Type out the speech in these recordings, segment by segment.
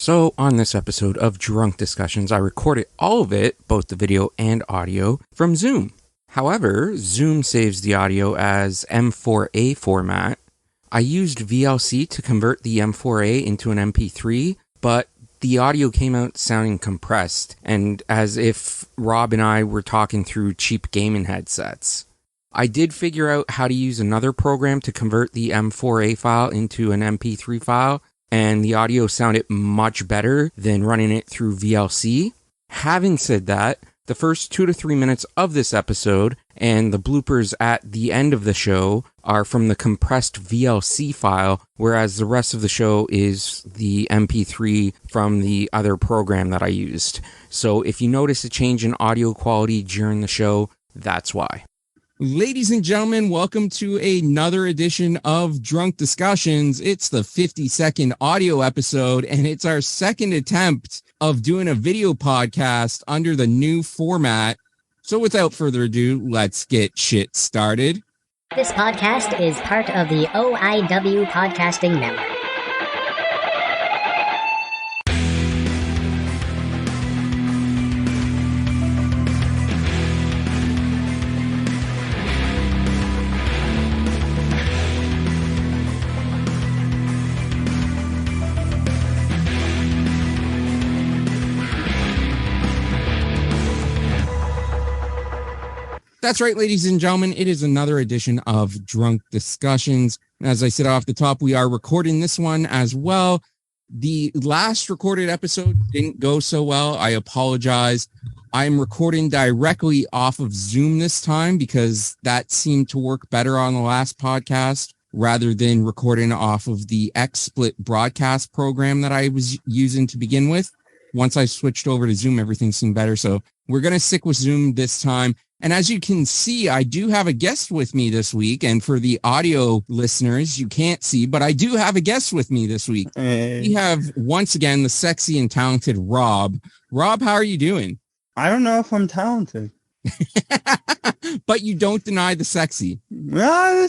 So, on this episode of Drunk Discussions, I recorded all of it, both the video and audio, from Zoom. However, Zoom saves the audio as M4A format. I used VLC to convert the M4A into an MP3, but the audio came out sounding compressed, and as if Rob and I were talking through cheap gaming headsets. I did figure out how to use another program to convert the M4A file into an MP3 file, and the audio sounded much better than running it through VLC. Having said that, the first 2 to 3 minutes of this episode and the bloopers at the end of the show are from the compressed VLC file, whereas the rest of the show is the MP3 from the other program that I used. So if you notice a change in audio quality during the show, that's why. Ladies and gentlemen, welcome to another edition of Drunk Discussions. It's the 50-second audio episode, and it's our second attempt of doing a video podcast under the new format. So without further ado, let's get shit started. This podcast is part of the OIW Podcasting Network. That's right, ladies and gentlemen. It is another edition of Drunk Discussions. And as I said off the top, we are recording this one as well. The last recorded episode didn't go so well. I apologize. I'm recording directly off of Zoom this time because that seemed to work better on the last podcast rather than recording off of the XSplit broadcast program that I was using to begin with. Once I switched over to Zoom, everything seemed better. So we're going to stick with Zoom this time. And as you can see, I do have a guest with me this week. And for the audio listeners, you can't see, but I do have a guest with me this week. Hey. We have, once again, the sexy and talented Rob. Rob, how are you doing? I don't know if I'm talented. But you don't deny the sexy. Well,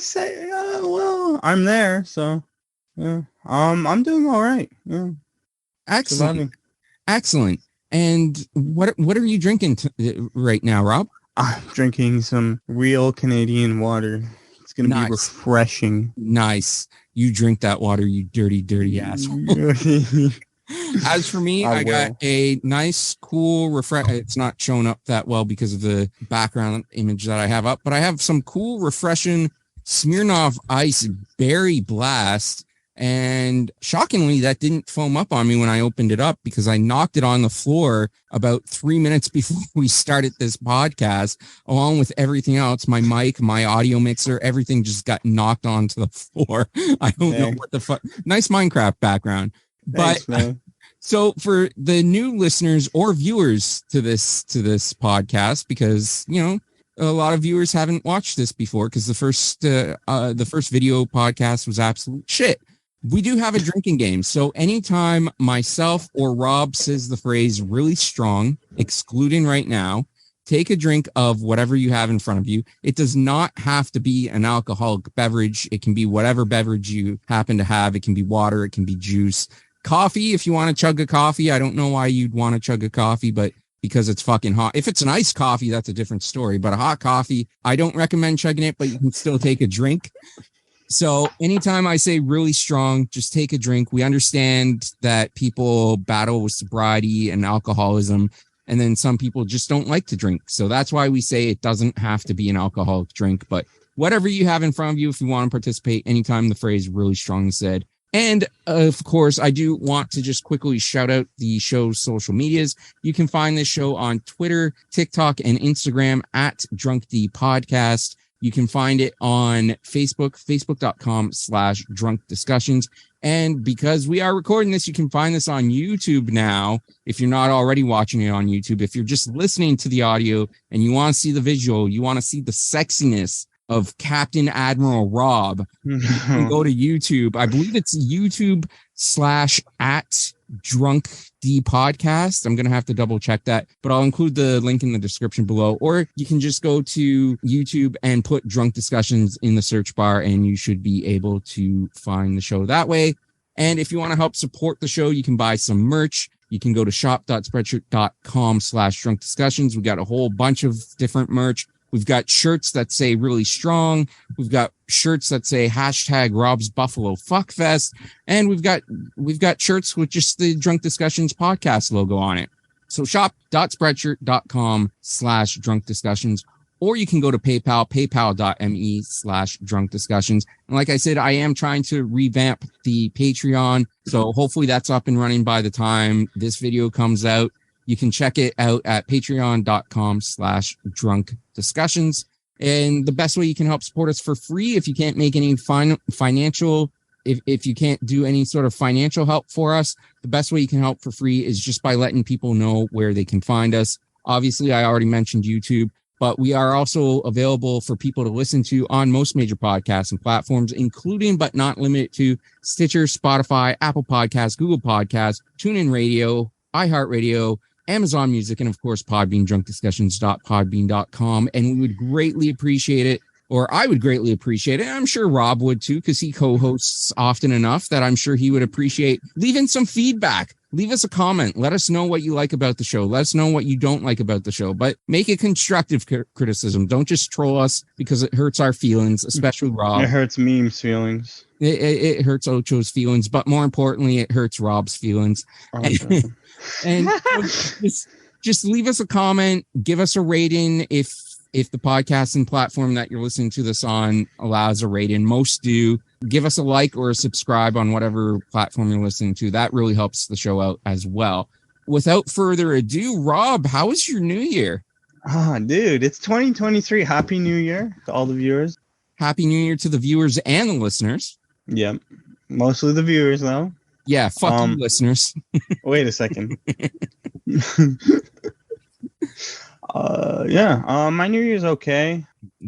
I'm there, so yeah. I'm doing all right. Yeah. Excellent. Excellent. And what are you drinking right now, Rob? I'm drinking some real Canadian water. It's going to be refreshing. Nice. You drink that water, you dirty, dirty asshole. As for me, I got a nice, cool, it's not showing up that well because of the background image that I have up, but I have some cool, refreshing Smirnoff Ice Berry Blast. And shockingly, that didn't foam up on me when I opened it up because I knocked it on the floor about 3 minutes before we started this podcast, along with everything else. My mic, my audio mixer, everything just got knocked onto the floor. I don't know what the fuck. Nice Minecraft background. Thanks, but man. So for the new listeners or viewers to this podcast, because, you know, a lot of viewers haven't watched this before because the first video podcast was absolute shit. We do have a drinking game. So anytime myself or Rob says the phrase really strong, excluding right now, take a drink of whatever you have in front of you. It does not have to be an alcoholic beverage. It can be whatever beverage you happen to have. It can be water. It can be juice. Coffee, if you want to chug a coffee. I don't know why you'd want to chug a coffee, but because it's fucking hot. If it's an iced coffee, that's a different story. But a hot coffee, I don't recommend chugging it, but you can still take a drink. So anytime I say really strong, just take a drink. We understand that people battle with sobriety and alcoholism, and then some people just don't like to drink. So that's why we say it doesn't have to be an alcoholic drink, but whatever you have in front of you, if you want to participate, anytime the phrase really strong is said. And of course, I do want to just quickly shout out the show's social medias. You can find this show on Twitter, TikTok, and Instagram at Drunk D Podcast. You can find it on Facebook, facebook.com/drunk discussions. And because we are recording this, you can find this on YouTube now. If you're not already watching it on YouTube, if you're just listening to the audio and you want to see the visual, you want to see the sexiness of Captain Admiral Rob, you can go to YouTube. I believe it's YouTube/@DrunkD Podcast. I'm going to have to double check that, but I'll include the link in the description below. Or you can just go to YouTube and put Drunk Discussions in the search bar, and you should be able to find the show that way. And if you want to help support the show, you can buy some merch. You can go to shop.spreadshirt.com/drunk discussions. We got a whole bunch of different merch. We've got shirts that say really strong. We've got shirts that say hashtag Rob's Buffalo Fuckfest. And we've got shirts with just the Drunk Discussions podcast logo on it. So shop.spreadshirt.com/drunk discussions, or you can go to PayPal, paypal.me/drunk discussions. And like I said, I am trying to revamp the Patreon. So hopefully that's up and running by the time this video comes out. You can check it out at patreon.com/drunk discussions. And the best way you can help support us for free, if you can't make any financial, if you can't do any sort of financial help for us, the best way you can help for free is just by letting people know where they can find us. Obviously, I already mentioned YouTube, but we are also available for people to listen to on most major podcasts and platforms, including but not limited to Stitcher, Spotify, Apple Podcasts, Google Podcasts, TuneIn Radio, iHeartRadio, Amazon Music, and of course, Podbean, drunkdiscussions.podbean.com. And we would greatly appreciate it, or I would greatly appreciate it. I'm sure Rob would too, because he co-hosts often enough that I'm sure he would appreciate leaving some feedback. Leave us a comment. Let us know what you like about the show. Let us know what you don't like about the show, but make it constructive criticism. Don't just troll us because it hurts our feelings, especially Rob. It hurts Meme's feelings. It hurts Ocho's feelings, but more importantly, it hurts Rob's feelings. Okay. And just leave us a comment, give us a rating if the podcasting platform that you're listening to this on allows a rating. Most do. Give us a like or a subscribe on whatever platform you're listening to. That really helps the show out as well. Without further ado, Rob, how was your new year? Dude, it's 2023. Happy New Year to all the viewers. Happy New Year to the viewers and the listeners. Yep. Mostly the viewers, though. Yeah, fuck you, listeners. Wait a second. My New Year's okay.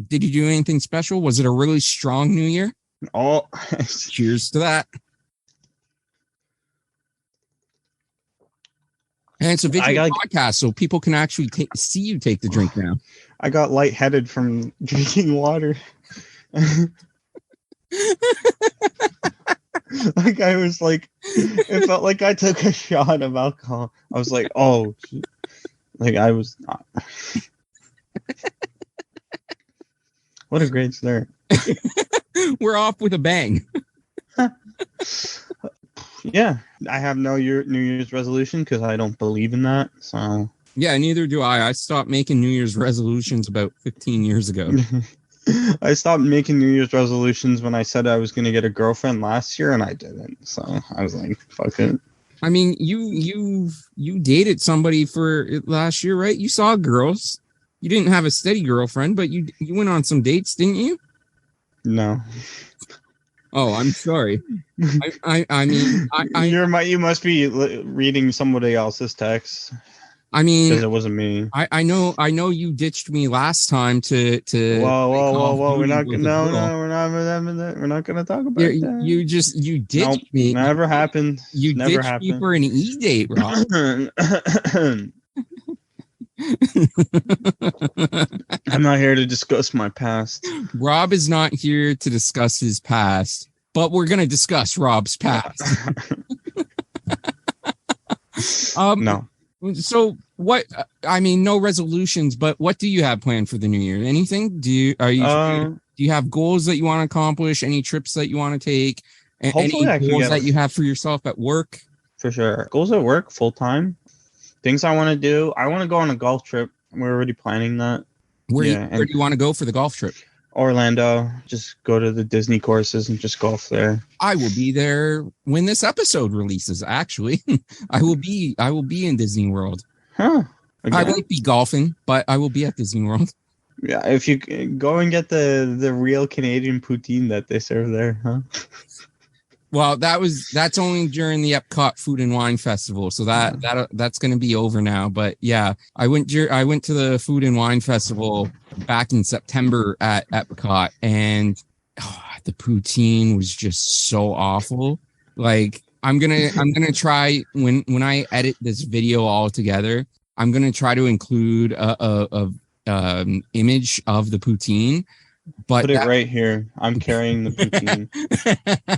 Did you do anything special? Was it a really strong New Year? Oh, cheers to that. And it's a video podcast, so people can actually see you take the drink now. I got lightheaded from drinking water. Like I was like, it felt like I took a shot of alcohol. I was like, oh, shit. Like I was not. What a great start. We're off with a bang. Yeah, I have no New Year's resolution because I don't believe in that. So yeah, neither do I. I stopped making New Year's resolutions about 15 years ago. I stopped making New Year's resolutions when I said I was going to get a girlfriend last year, and I didn't. So I was like, fuck it. I mean, you dated somebody for last year, right? You saw girls. You didn't have a steady girlfriend, but you went on some dates, didn't you? No. Oh, I'm sorry. I mean, you must be reading somebody else's text. I mean, because it wasn't me. I know you ditched me last time to. Whoa! We're not gonna talk about that. You ditched me. Never happened. You never ditched happened. me for an e-date, Rob. I'm not here to discuss my past. Rob is not here to discuss his past, but we're gonna discuss Rob's past. No. So what? I mean, no resolutions, but what do you have planned for the new year? Anything? Do you have goals that you want to accomplish? Any trips that you want to take? Any goals that you have for yourself at work? For sure, goals at work, full time. Things I want to do. I want to go on a golf trip. We're already planning that. Where do you want to go for the golf trip? Orlando. Just go to the Disney courses and just golf there. I will be there when this episode releases. Actually, I will be in Disney World. Huh? Okay. I won't be golfing, but I will be at Disney World. Yeah, if you go and get the real Canadian poutine that they serve there, huh? Well, that's only during the Epcot Food and Wine Festival, so that's going to be over now. But yeah, I went to the Food and Wine Festival back in September at Epcot, and the poutine was just so awful. Like I'm gonna try when I edit this video all together, I'm gonna try to include a image of the poutine. But Put it right here. I'm carrying the poutine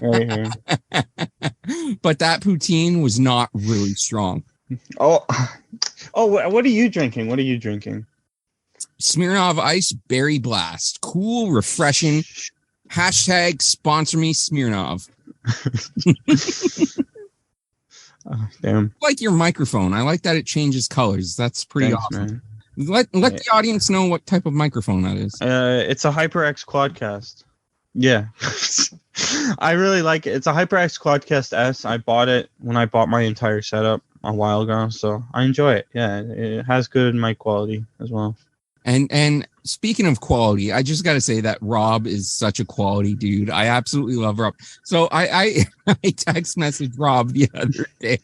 right here. But that poutine was not really strong. Oh, what are you drinking? What are you drinking? Smirnoff Ice Berry Blast. Cool, refreshing. Hashtag sponsor me, Smirnoff. Oh, damn. I like your microphone. I like that it changes colors. That's pretty Thanks, awesome. man. Let the audience know what type of microphone that is. It's a HyperX Quadcast. Yeah. I really like it. It's a HyperX Quadcast S. I bought it when I bought my entire setup a while ago, so I enjoy it. Yeah, it has good mic quality as well. And speaking of quality, I just got to say that Rob is such a quality dude. I absolutely love Rob. So I text messaged Rob the other day.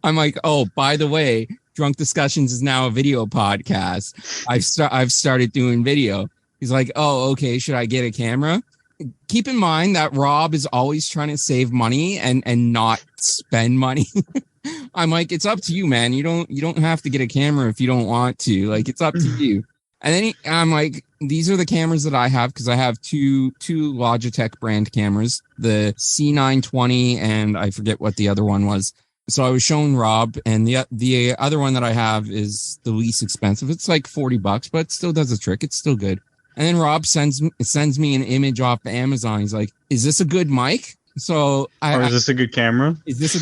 I'm like, oh, by the way, Drunk Discussions is now a video podcast. I've started doing video. He's like, oh, okay. Should I get a camera? Keep in mind that Rob is always trying to save money and not spend money. I'm like, it's up to you, man. You don't have to get a camera if you don't want to. Like, it's up to you. And then I'm like, these are the cameras that I have because I have two Logitech brand cameras, the C920 and I forget what the other one was. So I was showing Rob, and the other one that I have is the least expensive. It's like $40, but it still does the trick. It's still good. And then Rob sends me an image off Amazon. He's like, "Is this a good mic?" So is this a good camera? Is this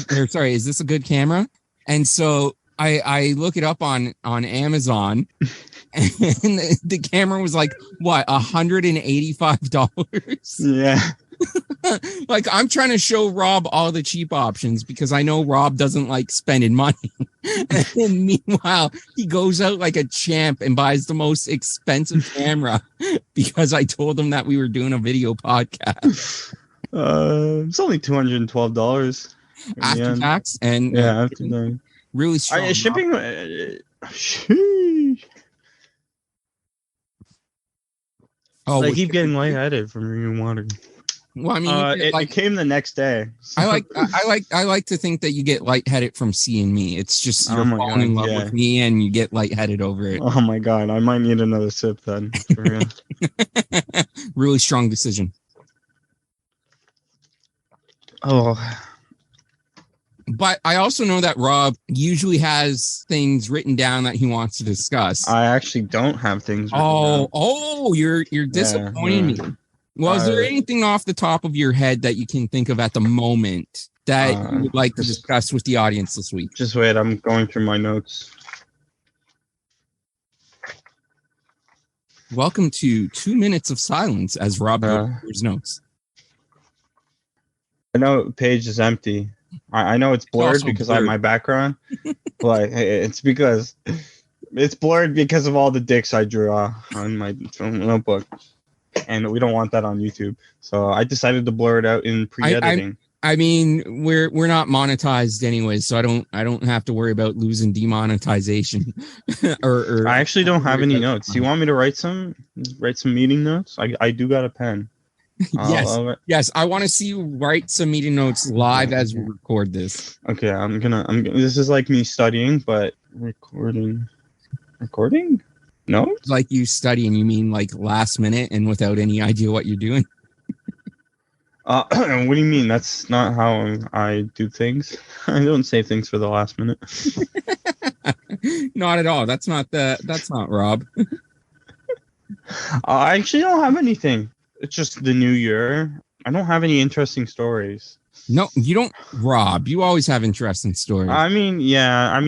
a good camera? And so I look it up on Amazon. And the camera was like, what, $185? Yeah. Like, I'm trying to show Rob all the cheap options because I know Rob doesn't like spending money. And meanwhile, he goes out like a champ and buys the most expensive camera because I told him that we were doing a video podcast. It's only $212 after tax. And yeah, after that. Really strong. Shipping. Oh, I keep getting lightheaded from drinking water. Well, I mean, it came the next day. So. I like to think that you get lightheaded from seeing me. It's just you're falling in love with me, and you get lightheaded over it. Oh my god, I might need another sip then. For real. Really strong decision. Oh. But I also know that Rob usually has things written down that he wants to discuss. I actually don't have things written down. Oh, you're disappointing me. Well, is there anything off the top of your head that you can think of at the moment that you would like to discuss with the audience this week? Just wait, I'm going through my notes. Welcome to 2 minutes of silence as Rob goes through his notes. I know the page is empty. I know it's blurred because I have my background, but it's because it's blurred because of all the dicks I drew on my notebook, and we don't want that on YouTube. So I decided to blur it out in pre-editing. I mean, we're not monetized anyways, so I don't have to worry about losing demonetization. or I actually don't have any notes. Do you want me to write some meeting notes? I do got a pen. Yes. I want to see you write some meeting notes live as we record this. Okay, I'm gonna. This is like me studying, but recording. No, like you studying. You mean like last minute and without any idea what you're doing? What do you mean? That's not how I do things. I don't save things for the last minute. Not at all. That's not Rob. I actually don't have anything. It's just the new year. I don't have any interesting stories. No, you don't, Rob. You always have interesting stories. I mean, yeah.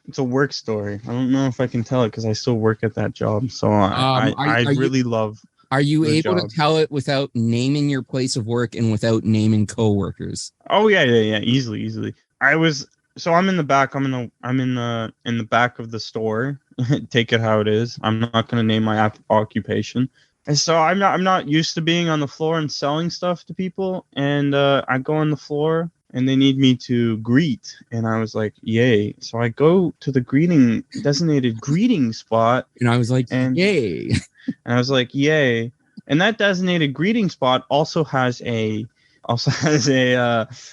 It's a work story. I don't know if I can tell it because I still work at that job. So I really love. Are you able to tell it without naming your place of work and without naming coworkers? Oh yeah. Easily. I'm in the back. I'm in the back of the store. Take it how it is. I'm not going to name my occupation. And so I'm not used to being on the floor and selling stuff to people. And I go on the floor and they need me to greet. And I was like, yay. So I go to the designated greeting spot. And I was like, yay. And I was like, yay. And that designated greeting spot also has a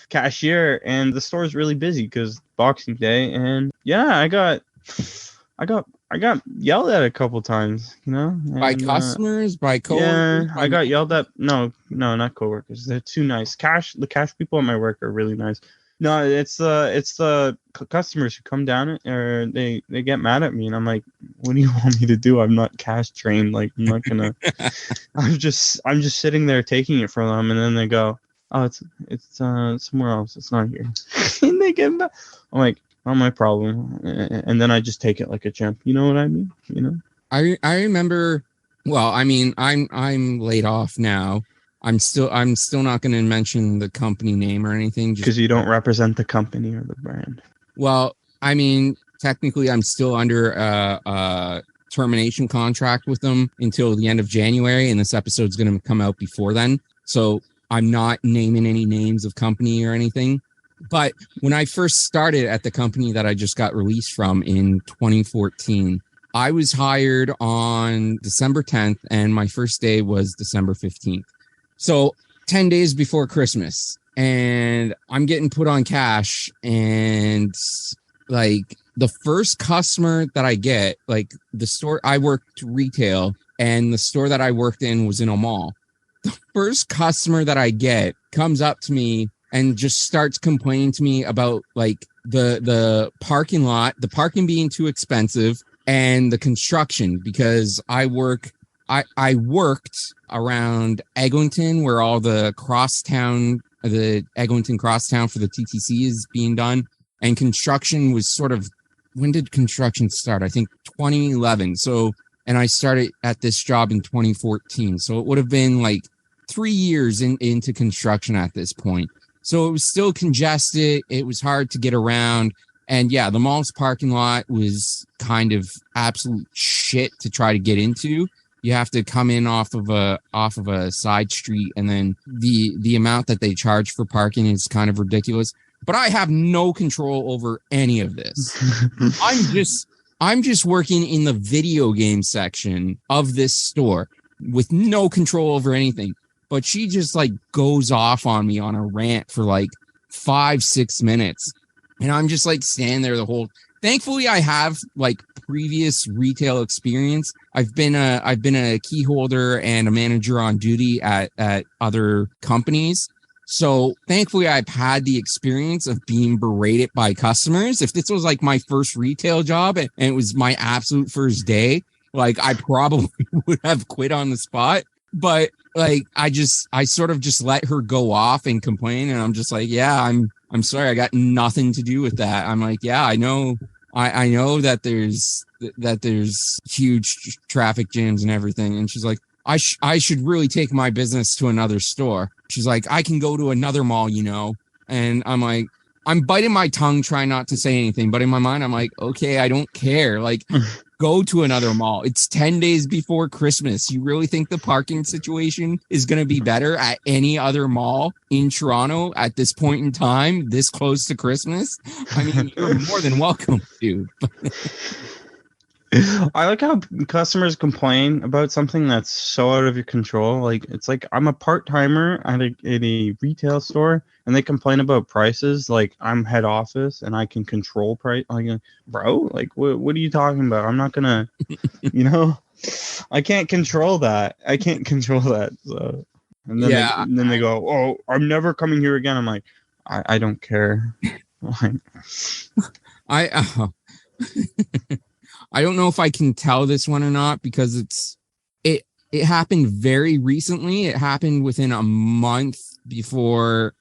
cashier, and the store is really busy because Boxing Day. And yeah, I got I got yelled at a couple times, you know, By and customers, by yeah, coworkers, I got yelled at. No, not coworkers. They're too nice. The cash people at my work are really nice. No, it's the customers who come down or they get mad at me, and I'm like, what do you want me to do? I'm not cash trained. Like I'm not gonna. I'm just sitting there taking it from them, and then they go, oh, it's somewhere else. It's not here, and they get mad. I'm like, not my problem, and then I just take it like a champ. You know what I mean? You know. I remember. Well, I mean, I'm laid off now. I'm still not going to mention the company name or anything because you don't represent the company or the brand. Well, I mean, technically, I'm still under a termination contract with them until the end of January, and this episode's going to come out before then. So I'm not naming any names of company or anything. But when I first started at the company that I just got released from in 2014, I was hired on December 10th, and my first day was December 15th. So 10 days before Christmas, and I'm getting put on cash, and like the first customer that I get, like the store I worked retail, and the store that I worked in was in a mall. The first customer that I get comes up to me and just starts complaining to me about like the parking lot, the parking being too expensive, and the construction, because I worked around Eglinton, where all the Eglinton crosstown for the TTC is being done. And construction was sort of, when did construction start? I think 2011. So, and I started at this job in 2014. So it would have been like 3 years into construction at this point. So it was still congested. It was hard to get around. And yeah, the mall's parking lot was kind of absolute shit to try to get into. You have to come in off of a side street, and then the amount that they charge for parking is kind of ridiculous. But I have no control over any of this. I'm just working in the video game section of this store with no control over anything. But she just like goes off on me on a rant for like 5-6 minutes. And I'm just like standing there the whole. Thankfully, I have like previous retail experience. I've been a key holder and a manager on duty at other companies. So thankfully, I've had the experience of being berated by customers. If this was like my first retail job and it was my absolute first day, like I probably would have quit on the spot. But like I sort of just let her go off and complain, and I'm just like, yeah, I'm sorry, I got nothing to do with that. I'm like, yeah, I know that there's huge traffic jams and everything. And she's like, I should really take my business to another store. She's like, I can go to another mall, you know. And I'm like, I'm biting my tongue, trying not to say anything. But in my mind, I'm like, okay, I don't care. Like, go to another mall. It's 10 days before Christmas. You really think the parking situation is going to be better at any other mall in Toronto at this point in time, this close to Christmas? I mean, you're more than welcome, dude. I like how customers complain about something that's so out of your control. Like, it's like I'm a part-timer at a retail store, and they complain about prices. Like, I'm head office and I can control price. Like, bro, like what are you talking about? I'm not gonna, you know, I can't control that. So, and then they go, oh, I'm never coming here again. I'm like, I don't care. I don't know if I can tell this one or not, because it happened very recently. It happened within a month before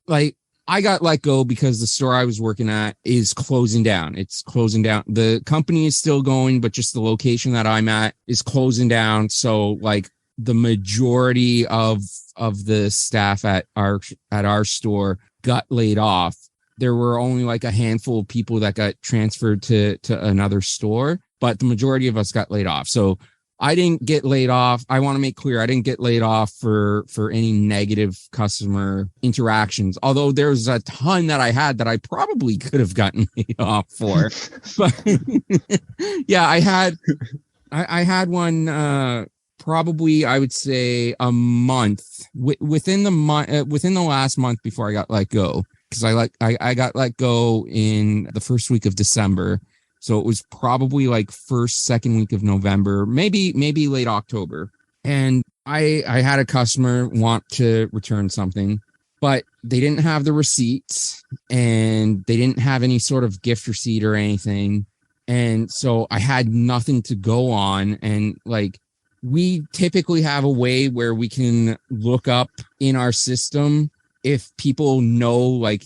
like I got let go because the store I was working at is closing down. It's closing down. The company is still going, but just the location that I'm at is closing down. So like the majority of the staff at our store got laid off. There were only like a handful of people that got transferred to another store, but the majority of us got laid off. So I didn't get laid off. I want to make clear, I didn't get laid off for any negative customer interactions, although there's a ton that I had that I probably could have gotten laid off for. But yeah, I had one probably, I would say, a month within the last month before I got let go. Because I got let go in the first week of December. So it was probably like first, second week of November, maybe late October. And I had a customer want to return something, but they didn't have the receipts and they didn't have any sort of gift receipt or anything. And so I had nothing to go on. And like, we typically have a way where we can look up in our system if people know like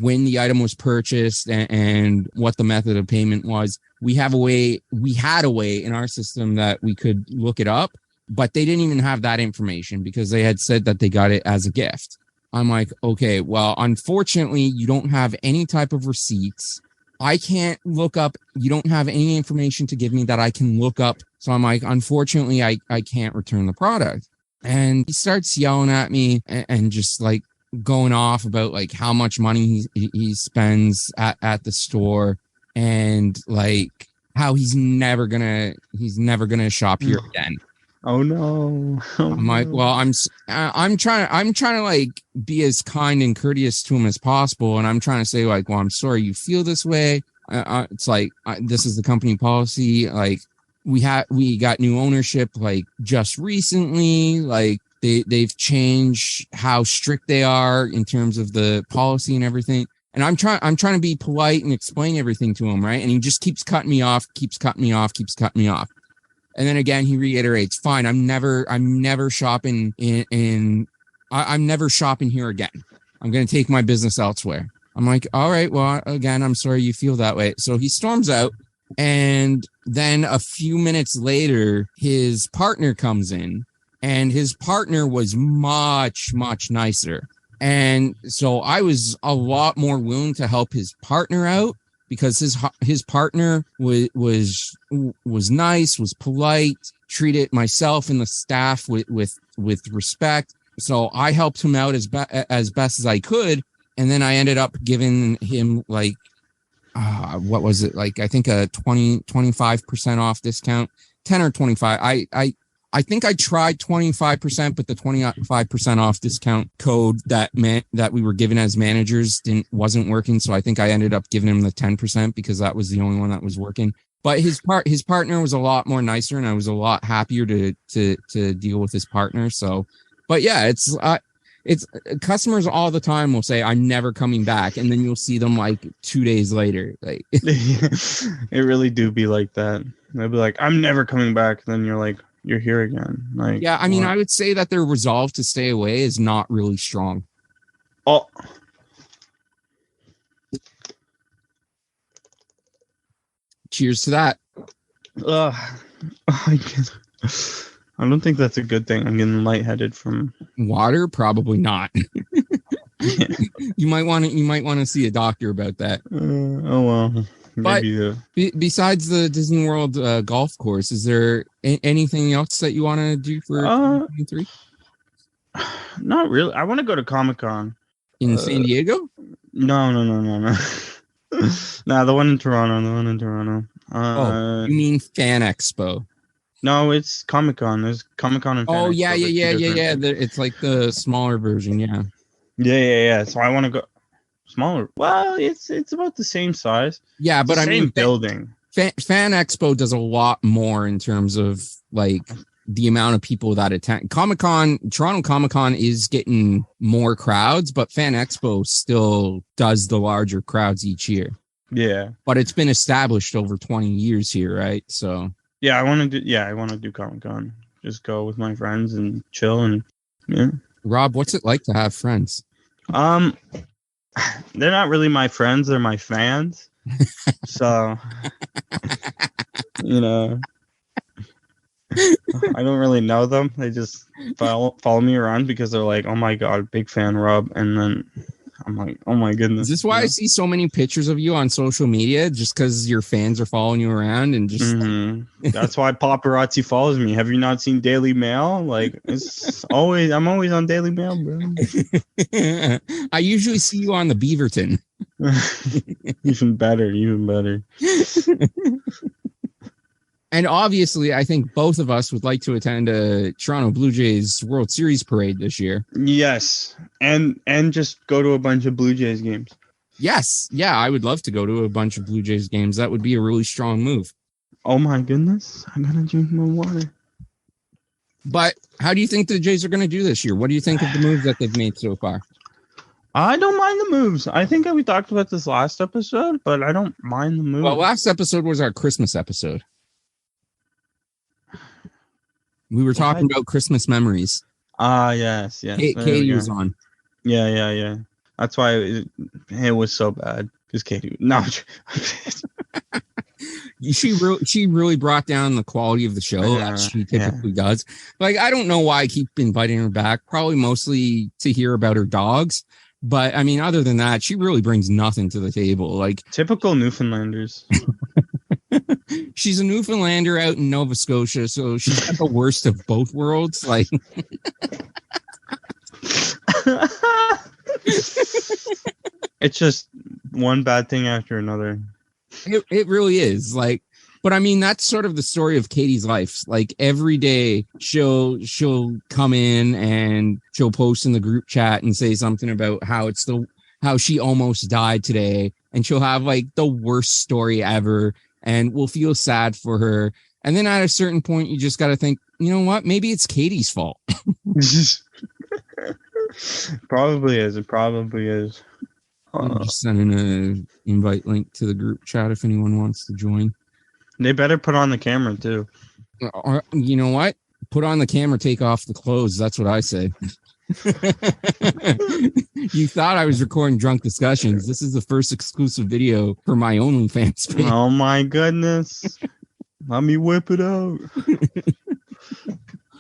when the item was purchased and what the method of payment was. We had a way in our system that we could look it up, but they didn't even have that information because they had said that they got it as a gift. I'm like, okay, well, unfortunately, you don't have any type of receipts. I can't look up. You don't have any information to give me that I can look up. So I'm like, unfortunately, I can't return the product. And he starts yelling at me and just like going off about like how much money he spends at the store and like how he's never gonna shop here again. Oh no. I'm like, well, I'm trying to like be as kind and courteous to him as possible. And I'm trying to say like, well, I'm sorry you feel this way. It's like, this is the company policy. Like we got new ownership, like just recently, like they've changed how strict they are in terms of the policy and everything. And I'm trying to be polite and explain everything to him. Right. And he just keeps cutting me off. And then again, he reiterates, fine, I'm never shopping I'm never shopping here again. I'm going to take my business elsewhere. I'm like, all right, well, again, I'm sorry you feel that way. So he storms out. And then a few minutes later, his partner comes in and his partner was much, much nicer. And so I was a lot more willing to help his partner out because his partner was nice, was polite, treated myself and the staff with respect. So I helped him out as best as I could. And then I ended up giving him like, what was it? Like, I think a 25% off discount, 10 or 25. I think I tried 25%, but the 25% off discount code that we were given as managers wasn't working. So I think I ended up giving him the 10% because that was the only one that was working. But his partner was a lot more nicer, and I was a lot happier to deal with his partner. So, but yeah, it's customers all the time will say, I'm never coming back. And then you'll see them like 2 days later. Like it really do be like that. They'll be like, I'm never coming back. Then you're like, you're here again. Like, yeah, I mean, I would say that their resolve to stay away is not really strong. Oh, cheers to that. I don't think that's a good thing. I'm getting lightheaded from water. Probably not. You might want to see a doctor about that. Oh well. But besides the Disney World golf course, is there anything else that you want to do for 2023? Not really. I want to go to Comic-Con in San Diego. No. Nah, the one in Toronto. You mean Fan Expo? No, it's Comic-Con. There's Comic-Con and Fan Expo. Yeah. It's like the smaller version. Yeah. Yeah. So I want to go. Smaller. Well, it's about the same size. Yeah, but I mean, building. Fan Expo does a lot more in terms of like the amount of people that attend. Toronto Comic-Con is getting more crowds, but Fan Expo still does the larger crowds each year. Yeah, but it's been established over 20 years here, right? So yeah, I want to do Comic-Con. Just go with my friends and chill and yeah. Rob, what's it like to have friends? They're not really my friends, they're my fans. So, you know, I don't really know them. They just follow me around because they're like, oh my God, big fan, Rob. And then I'm like, oh my goodness. Is this why I see so many pictures of you on social media? Just because your fans are following you around and just That's why paparazzi follows me. Have you not seen Daily Mail? Like, I'm always on Daily Mail, bro. I usually see you on the Beaverton. Even better. And obviously, I think both of us would like to attend a Toronto Blue Jays World Series parade this year. Yes, and just go to a bunch of Blue Jays games. Yes. Yeah, I would love to go to a bunch of Blue Jays games. That would be a really strong move. Oh my goodness. I gotta drink my water. But how do you think the Jays are going to do this year? What do you think of the moves that they've made so far? I don't mind the moves. I think we talked about this last episode, but I don't mind the moves. Well, last episode was our Christmas episode. We were talking about Christmas memories. Yes. Katie was on. Yeah. That's why it was so bad. Because Katie... No. She really brought down the quality of the show, as she typically does. Like, I don't know why I keep inviting her back. Probably mostly to hear about her dogs. But, I mean, other than that, she really brings nothing to the table. Like, typical Newfoundlanders. She's a Newfoundlander out in Nova Scotia, so she's got the worst of both worlds. Like, it's just one bad thing after another. It really is. Like, but I mean, that's sort of the story of Katie's life. Like, every day she'll come in and she'll post in the group chat and say something about how she almost died today, and she'll have like the worst story ever, and we'll feel sad for her. And then at a certain point, you just got to think, you know what? Maybe it's Katie's fault. Probably is. It probably is. I'm just sending an invite link to the group chat if anyone wants to join. They better put on the camera too. Or, you know what? Put on the camera, take off the clothes. That's what I say. You thought I was recording drunk discussions. This is the first exclusive video for my OnlyFans page. Oh my goodness. Let me whip it out.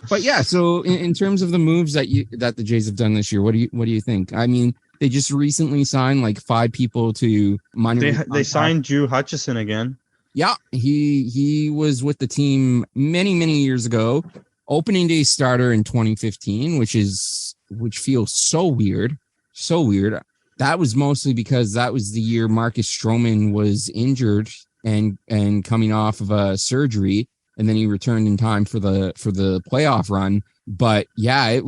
But yeah, so in terms of the moves that the Jays have done this year, what do you think? I mean, they just recently signed like 5 people to minor. They signed Drew Hutchison again. Yeah, he was with the team many years ago. Opening day starter in 2015, which feels so weird. So weird. That was mostly because that was the year Marcus Stroman was injured and coming off of a surgery, and then he returned in time for the playoff run. But yeah,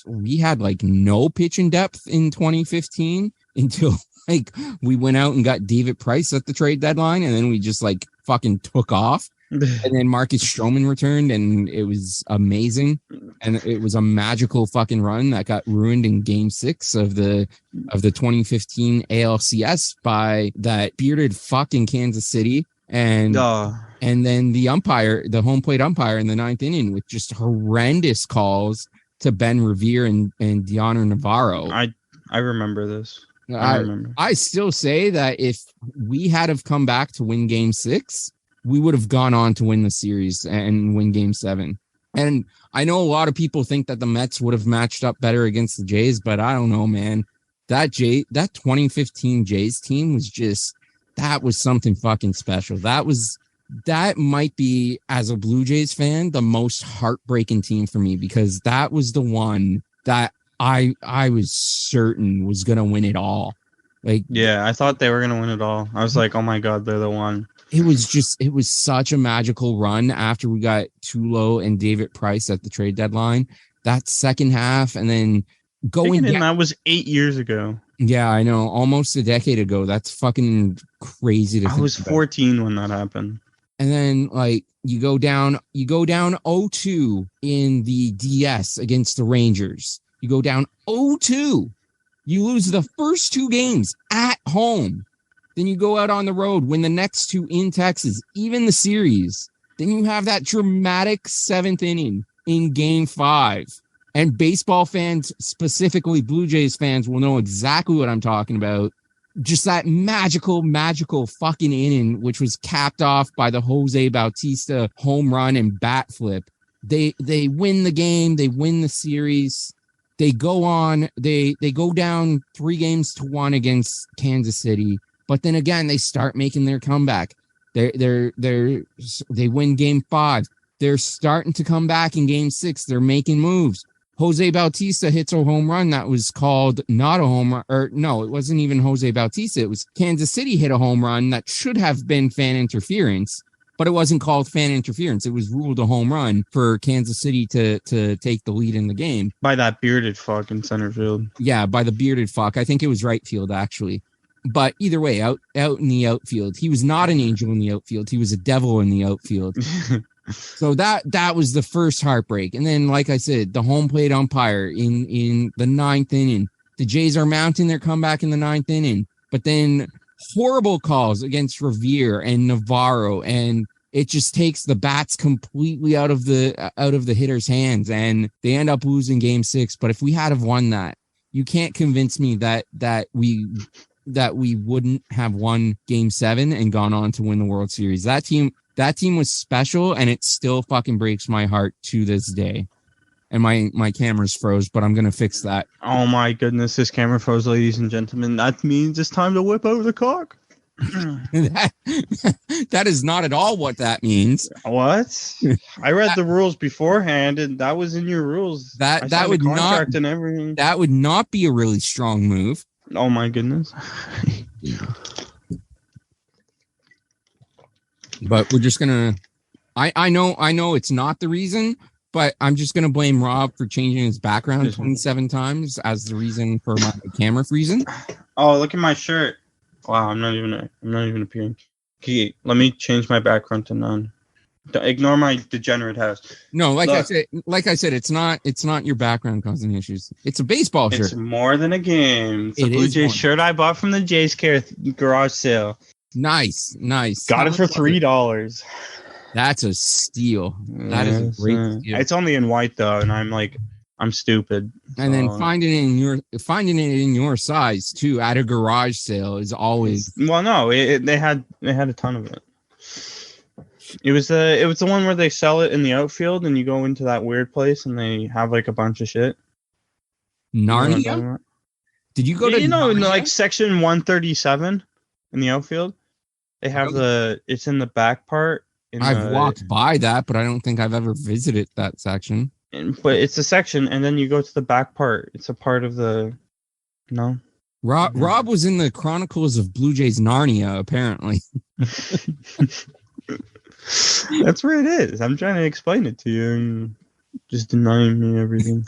we had like no pitching depth in 2015 until like we went out and got David Price at the trade deadline, and then we just like fucking took off. And then Marcus Stroman returned, and it was amazing. And it was a magical fucking run that got ruined in Game 6 of the 2015 ALCS by that bearded fuck in Kansas City. And then the home plate umpire in the 9th inning with just horrendous calls to Ben Revere and Deoner Navarro. I remember this. I still say that if we had have come back to win Game 6, we would have gone on to win the series and win Game 7. And I know a lot of people think that the Mets would have matched up better against the Jays, but I don't know, man. That 2015 Jays team that was something fucking special. That might be, as a Blue Jays fan, the most heartbreaking team for me, because that was the one that I was certain was going to win it all. Like, yeah, I thought they were going to win it all. I was like, oh my God, they're the one. It was such a magical run after we got Tulo and David Price at the trade deadline. That second half, and then going down. That was 8 years ago. Yeah, I know. Almost a decade ago. That's fucking crazy to think. I was 14 when that happened. And then like you go down 0-2 in the DS against the Rangers. You go down 0-2. You lose the first 2 games at home. Then you go out on the road, win the next 2 in Texas, even the series. Then you have that dramatic 7th inning in Game 5. And baseball fans, specifically Blue Jays fans, will know exactly what I'm talking about. Just that magical fucking inning, which was capped off by the Jose Bautista home run and bat flip. They win the game. They win the series. They go on. They go down 3-1 against Kansas City. But then again, they start making their comeback. They win Game 5. They're starting to come back in Game 6. They're making moves. Jose Bautista hits a home run that was called not a home run. Or no, it wasn't even Jose Bautista. It was Kansas City hit a home run that should have been fan interference, but it wasn't called fan interference. It was ruled a home run for Kansas City to take the lead in the game. By that bearded fuck in center field. Yeah, by the bearded fuck. I think it was right field, actually. But either way, out in the outfield, he was not an angel in the outfield. He was a devil in the outfield. So that was the first heartbreak. And then, like I said, the home plate umpire in the ninth inning. The Jays are mounting their comeback in the ninth inning, but then horrible calls against Revere and Navarro, and it just takes the bats completely out of the hitter's hands, and they end up losing Game 6. But if we had have won that, you can't convince me that we wouldn't have won Game 7 and gone on to win the World Series. That team was special, and it still fucking breaks my heart to this day. And my camera's froze, but I'm gonna fix that. Oh my goodness, this camera froze, ladies and gentlemen. That means it's time to whip over the cock. That is not at all what that means. What? I read the rules beforehand, and that was in your rules. That would not and everything. That would not be a really strong move. Oh my goodness. But we're just gonna. I know it's not the reason, but I'm just gonna blame Rob for changing his background 27 times as the reason for my camera freezing. Oh, look at my shirt. Wow, I'm not even appearing. Okay, let me change my background to none. Ignore my degenerate house. No, like I said, it's not your background causing issues. It's a baseball shirt. It's more than a game. It's a Blue Jays shirt I bought from the Jays garage sale. Nice. Got it for $3. That's a steal. That is a great steal. It's only in white though, and I'm stupid. And then finding it in your size too at a garage sale is always. Well, no, they had a ton of it. It was the one where they sell it in the outfield, and you go into that weird place, and they have like a bunch of shit. Narnia? Did you go to in like section 137 in the outfield? They have it's in the back part. I've walked by that, but I don't think I've ever visited that section. But it's a section, and then you go to the back part. It's a part of the. No. Rob was in the Chronicles of Blue Jays Narnia, apparently. That's where it is. I'm trying to explain it to you, and just denying me everything.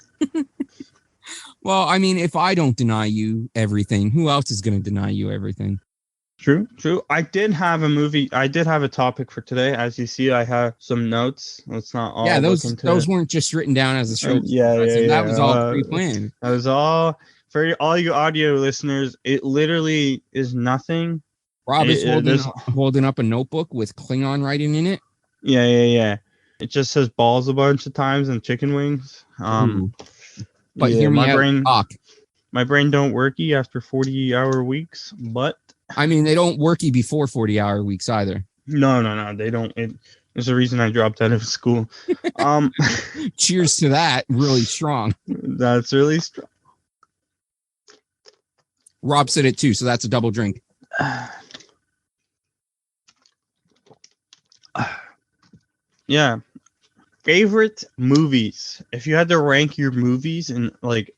Well, I mean, if I don't deny you everything, who else is going to deny you everything? True. I did have a topic for today. As you see, I have some notes. Let's not all. Yeah, those weren't just written down as a show. That was all pre-planned. That was all for all you audio listeners. It literally is nothing. Rob is holding up a notebook with Klingon writing in it. Yeah. It just says balls a bunch of times and chicken wings. But hear me out. Talk. My brain don't worky after 40-hour weeks, but. I mean, they don't worky before 40-hour weeks either. No, they don't. There's a reason I dropped out of school. Cheers to that. Really strong. That's really strong. Rob said it too, so that's a double drink. Yeah. Favorite movies. If you had to rank your movies in like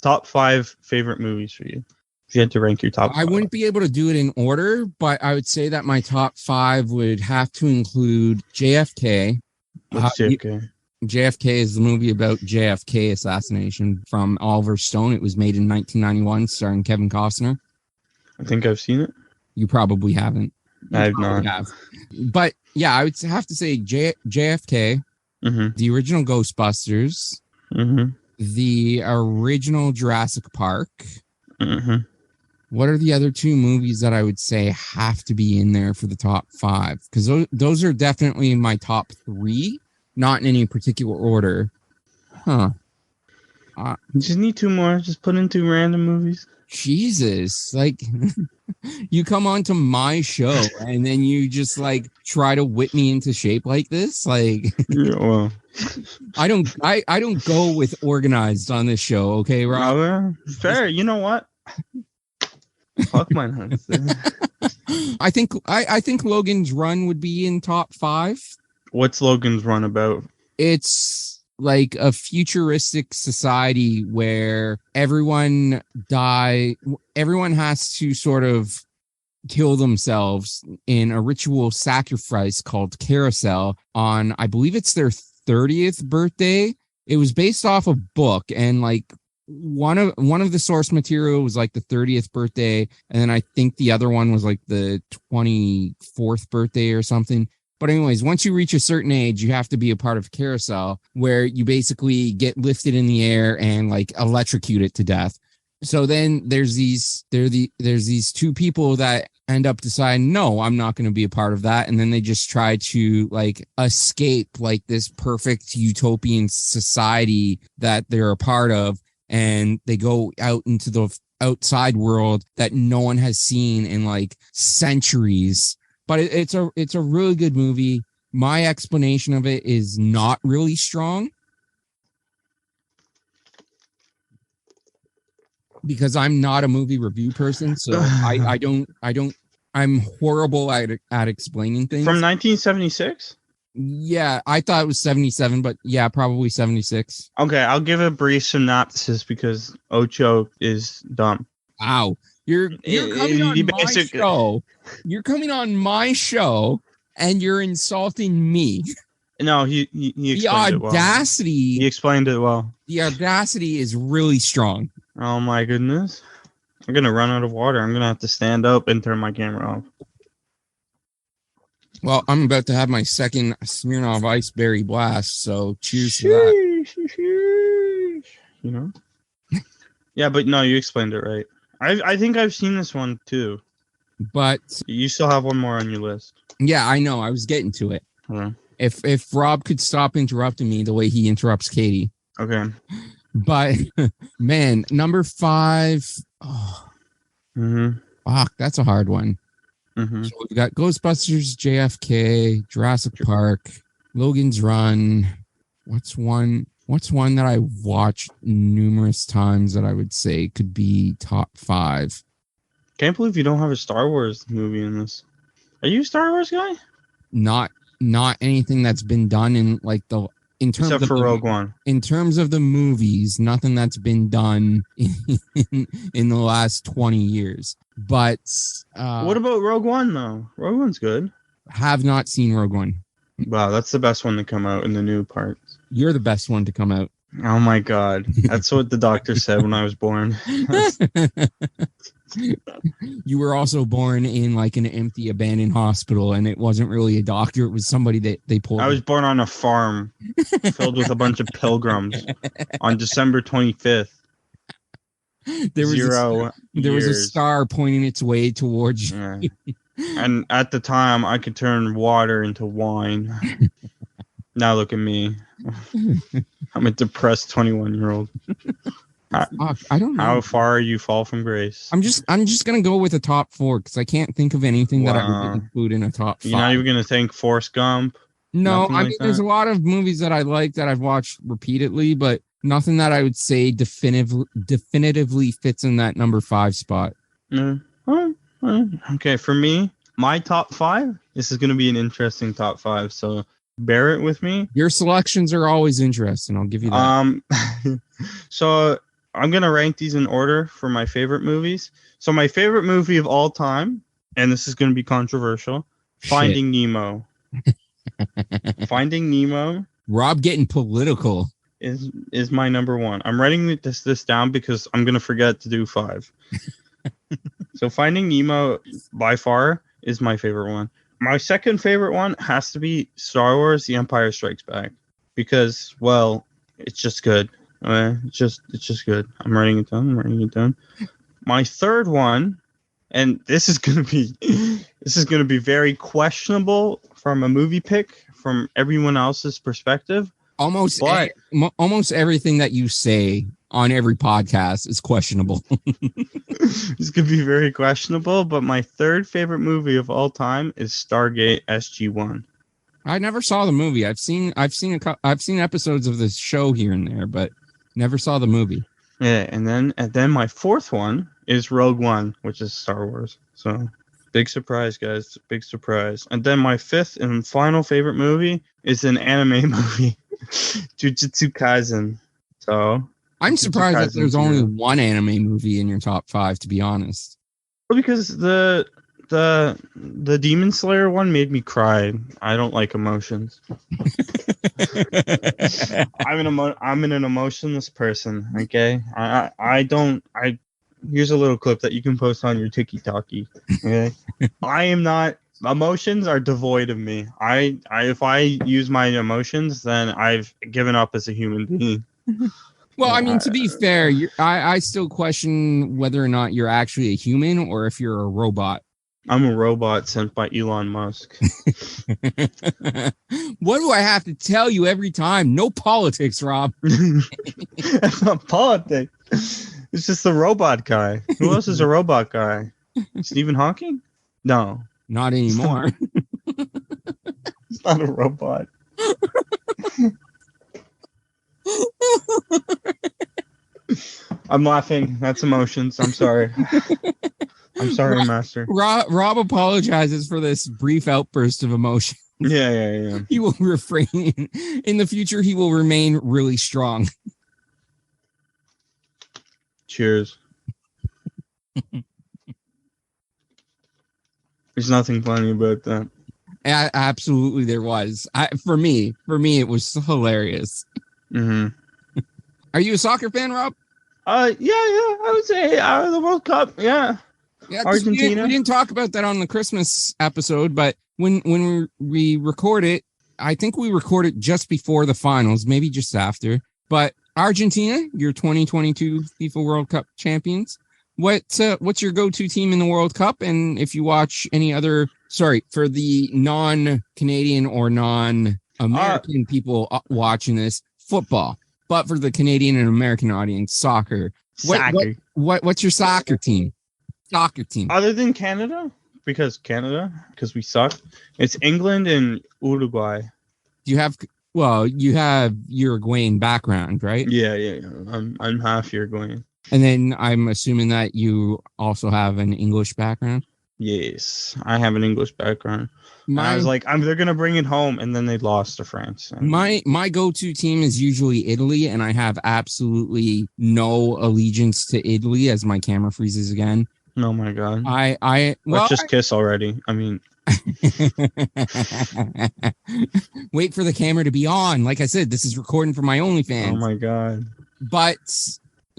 top 5 favorite movies for you. If you had to rank your top 5. I wouldn't be able to do it in order, but I would say that my top 5 would have to include JFK. What's JFK? JFK is the movie about JFK assassination from Oliver Stone. It was made in 1991, starring Kevin Costner. I think I've seen it. You probably haven't. I have not. But yeah, I would have to say JFK, the original Ghostbusters, the original Jurassic Park. What are the other 2 movies that I would say have to be in there for the top 5? Because those are definitely my top 3, not in any particular order. Huh. You just need 2 more. Just put in 2 random movies. Jesus. Like, you come onto my show and then you just, like, try to whip me into shape like this? Like, yeah, well. I don't go with organized on this show, okay, Rob? Fair. You know what? Fuck my nuts. I think Logan's Run would be in top 5. What's Logan's Run about? It's like a futuristic society where everyone has to sort of kill themselves in a ritual sacrifice called Carousel on, I believe it's their 30th birthday. It was based off a book, and like one of the source material was like the 30th birthday, and then I think the other one was like the 24th birthday or something. But anyways, once you reach a certain age, you have to be a part of carousel where you basically get lifted in the air and like electrocuted to death. So then there's these two people that end up deciding, no, I'm not going to be a part of that. And then they just try to like escape like this perfect utopian society that they're a part of. And they go out into the outside world that no one has seen in like centuries. But it's a really good movie. My explanation of it is not really strong because I'm not a movie review person, so I don't I'm horrible at explaining things. From 1976? Yeah, I thought it was 77, but yeah, probably 76. Okay, I'll give a brief synopsis because Ocho is dumb. Wow. You're coming on my show. You're coming on my show and you're insulting me. No, he explained it well. He explained it well. The audacity is really strong. Oh my goodness. I'm going to run out of water. I'm going to have to stand up and turn my camera off. Well, I'm about to have my second Smirnoff Ice Berry Blast, so cheers to that. You know? Yeah, but no, you explained it right. I think I've seen this one too. But you still have one more on your list. Yeah, I know. I was getting to it. Okay. If Rob could stop interrupting me the way he interrupts Katie. Okay. But man, number 5. Oh, fuck, that's a hard one. So we've got Ghostbusters, JFK, Jurassic Park, Logan's Run. What's one that I watched numerous times that I would say could be top 5? Can't believe you don't have a Star Wars movie in this. Are you a Star Wars guy? Not anything that's been done in like except for Rogue One. In terms of the movies, nothing that's been done in the last 20 years. But what about Rogue One though? Rogue One's good. Have not seen Rogue One. Wow, that's the best one to come out in the new parts. You're the best one to come out. Oh my god. That's what the doctor said when I was born. You were also born in like an empty abandoned hospital, and it wasn't really a doctor, it was somebody that they pulled. I was born on a farm filled with a bunch of pilgrims on December 25th. There was a star pointing its way towards you. Yeah. And at the time I could turn water into wine. Now look at me. I'm a depressed 21-year-old. I don't know how far you fall from grace. I'm just gonna go with a top 4 because I can't think of anything that I would include in a top 5. You're not even gonna think Forrest Gump? No, I mean there's a lot of movies that I like that I've watched repeatedly, but nothing that I would say definitively fits in that number 5 spot. Okay, for me, my top 5. This is gonna be an interesting top 5, so bear it with me. Your selections are always interesting. I'll give you that. So I'm going to rank these in order for my favorite movies. So my favorite movie of all time, and this is going to be controversial, Finding Nemo. Finding Nemo. Rob getting political. Is my number 1. I'm writing this down because I'm going to forget to do 5. So Finding Nemo by far is my favorite one. My second favorite one has to be Star Wars: The Empire Strikes Back because, well, it's just good. It's just good. I'm writing it down. My third one, and this is gonna be very questionable from a movie pick from everyone else's perspective. Almost everything that you say on every podcast is questionable. This could be very questionable, but my third favorite movie of all time is Stargate SG-1. I never saw the movie. I've seen episodes of this show here and there, but never saw the movie. Yeah, and then my fourth one is Rogue One, which is Star Wars. So big surprise, guys. Big surprise. And then my fifth and final favorite movie is an anime movie, Jujutsu Kaisen. So I'm surprised that there's only one anime movie in your top 5, to be honest. Well, because the Demon Slayer one made me cry. I don't like emotions. I'm an emotionless person. Okay, I don't. Here's a little clip that you can post on your TikTok. Okay, I am not. Emotions are devoid of me. If I use my emotions, then I've given up as a human being. Well, I mean, to be fair, I still question whether or not you're actually a human or if you're a robot. I'm a robot sent by Elon Musk. What do I have to tell you every time? No politics, Rob. That's not politics. It's just the robot guy. Who else is a robot guy? Stephen Hawking? No. Not anymore. It's not a robot. I'm laughing. That's emotions. I'm sorry. I'm sorry, Master. Rob apologizes for this brief outburst of emotion. Yeah. He will refrain. In the future, he will remain really strong. Cheers. There's nothing funny about that. Absolutely, there was. For me, it was hilarious. Mm-hmm. Are you a soccer fan, Rob? Yeah. I would say the World Cup. Yeah. Argentina. We didn't talk about that on the Christmas episode, but when we record it, I think we record it just before the finals, maybe just after. But Argentina, your 2022 FIFA World Cup champions. What's your go-to team in the World Cup? And if you watch any other, for the non-Canadian or non-American people watching this, football. But for the Canadian and American audience, soccer. What's your soccer team? Other than Canada, because we suck. It's England and Uruguay. You have Uruguayan background, right? Yeah. I'm half Uruguayan. And then I'm assuming that you also have an English background. Yes, I have an English background. I was like, they're gonna bring it home, and then they lost to France. My go-to team is usually Italy, and I have absolutely no allegiance to Italy. As my camera freezes again. Oh my god! Let's just kiss already. I mean, wait for the camera to be on. Like I said, this is recording for my OnlyFans. Oh my god! But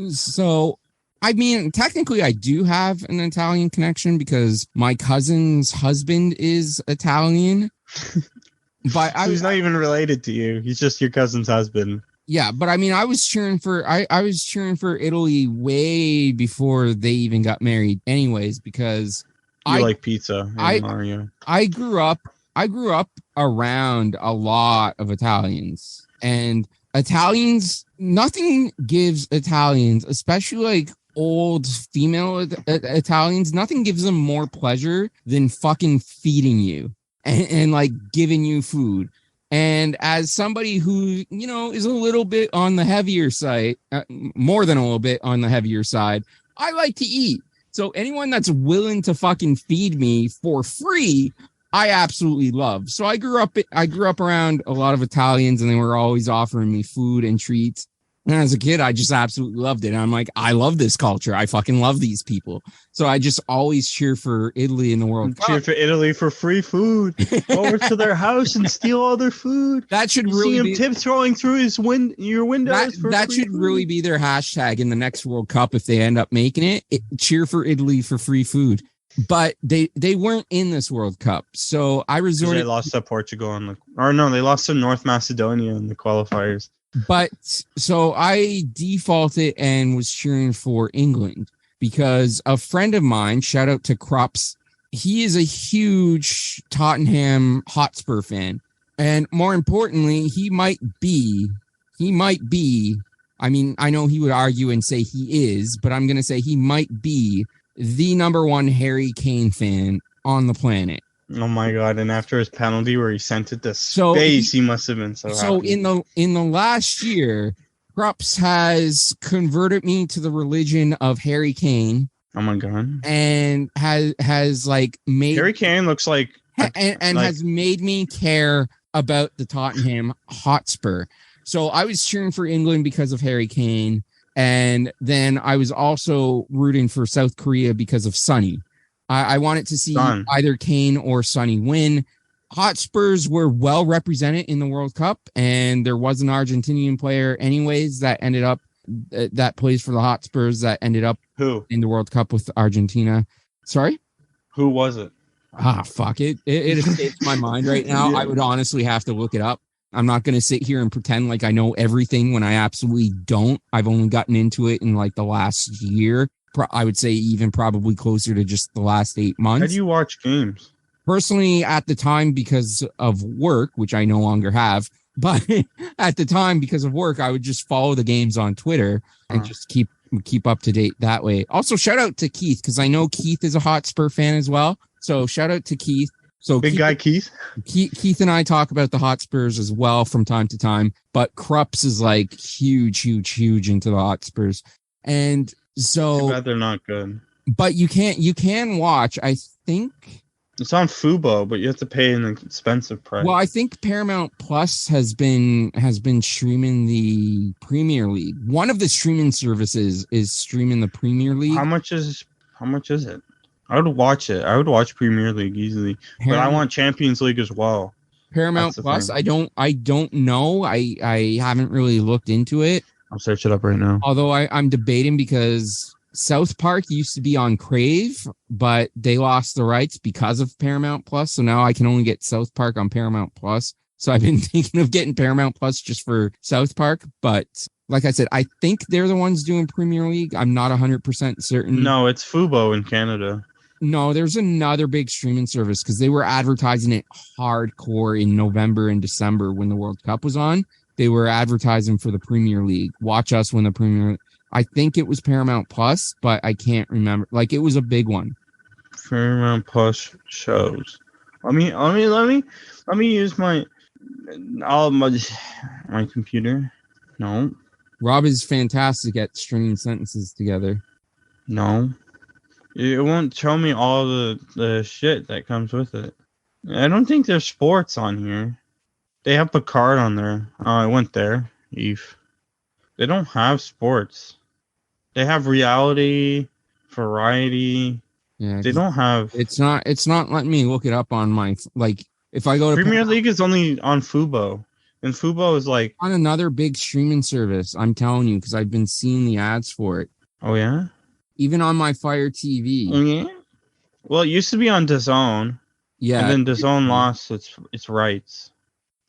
so. I mean, technically, I do have an Italian connection because my cousin's husband is Italian. But so he's not even related to you. He's just your cousin's husband. Yeah, but I mean, I was cheering for Italy way before they even got married, anyways. Because I like pizza. Mario. I grew up around a lot of Italians, and Italians. Nothing gives Italians, especially like old female Italians, nothing gives them more pleasure than fucking feeding you and like giving you food. And as somebody who, is a little bit on the heavier side, more than a little bit on the heavier side, I like to eat. So anyone that's willing to fucking feed me for free, I absolutely love. So I grew up around a lot of Italians, and they were always offering me food and treats. And as a kid, I just absolutely loved it. And I'm like, I love this culture. I fucking love these people. So I just always cheer for Italy in the World Cup. Cheer for Italy for free food. Go over to their house and steal all their food. That should really see him tiptoeing through your windows. That should really be their hashtag in the next World Cup if they end up making it. Cheer for Italy for free food. But they weren't in this World Cup, so I resorted. They lost to Portugal they lost to North Macedonia in the qualifiers. But so I defaulted and was cheering for England because a friend of mine, shout out to Krups, he is a huge Tottenham Hotspur fan. And more importantly, he might be, I mean, I know he would argue and say he is, but I'm going to say he might be the number one Harry Kane fan on the planet. Oh my god! And after his penalty, where he sent it to space, he must have been so happy. So in the last year, Krups has converted me to the religion of Harry Kane. Oh my god! And has like made Harry Kane looks like has made me care about the Tottenham Hotspur. So I was cheering for England because of Harry Kane, and then I was also rooting for South Korea because of Sonny. I wanted to see either Kane or Sonny win. Hotspurs were well represented in the World Cup, and there was an Argentinian player, anyways, that plays for the Hotspurs that ended up Who? in the World Cup with Argentina. Sorry? Who was it? Fuck it. It escapes my mind right now. Yeah. I would honestly have to look it up. I'm not going to sit here and pretend like I know everything when I absolutely don't. I've only gotten into it in like the last year. I would say even probably closer to just the last 8 months. How do you watch games? Personally, at the time, because of work, which I no longer have, but at the time, because of work, I would just follow the games on Twitter and just keep up to date that way. Also, shout out to Keith, because I know Keith is a Hotspur fan as well. So shout out to Keith. So Big guy Keith. Keith and I talk about the Hotspurs as well from time to time, but Krups is like huge into the Hotspurs. And so Too bad they're not good. But you can watch, I think. It's on Fubo, but you have to pay an expensive price. Well, I think Paramount Plus has been streaming the Premier League. One of the streaming services is streaming the Premier League. How much is it? I would watch it. I would watch Premier League easily, but I want Champions League as well. Paramount Plus. I don't know. I haven't really looked into it. I'll search it up right now. Although I'm debating because South Park used to be on Crave, but they lost the rights because of Paramount Plus. So now I can only get South Park on Paramount Plus. So I've been thinking of getting Paramount Plus just for South Park. But like I said, I think they're the ones doing Premier League. I'm not 100% certain. No, it's Fubo in Canada. No, there's another big streaming service because they were advertising it hardcore in November and December when the World Cup was on. They were advertising for the Premier League. Watch us when the Premier. I think it was Paramount Plus, but I can't remember. Like it was a big one. Paramount Plus shows. Let me use my computer. No. Rob is fantastic at stringing sentences together. No. It won't show me all the shit that comes with it. I don't think there's sports on here. They have Picard on there. Oh, I went there. Eve. They don't have sports. They have reality, variety. Yeah, they don't have. It's not letting me look it up on my if I go to Premier League is only on Fubo, and Fubo is like on another big streaming service. I'm telling you because I've been seeing the ads for it. Oh yeah. Even on my Fire TV. Oh, yeah. Well, it used to be on DAZN. Yeah. And then DAZN lost its rights.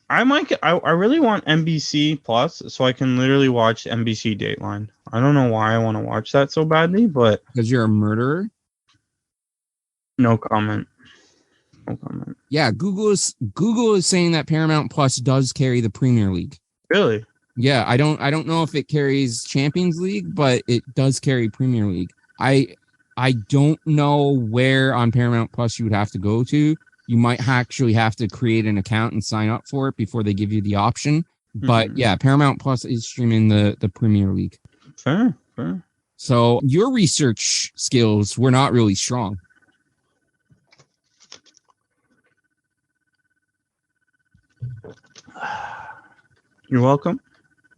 I really want NBC Plus so I can literally watch NBC Dateline. I don't know why I want to watch that so badly, but because you're a murderer. No comment. No comment. Yeah, Google is saying that Paramount Plus does carry the Premier League. Really? Yeah, I don't know if it carries Champions League, but it does carry Premier League. I don't know where on Paramount Plus you would have to go to. You might actually have to create an account and sign up for it before they give you the option. But yeah, Paramount Plus is streaming the Premier League. Fair. So your research skills were not really strong. You're welcome.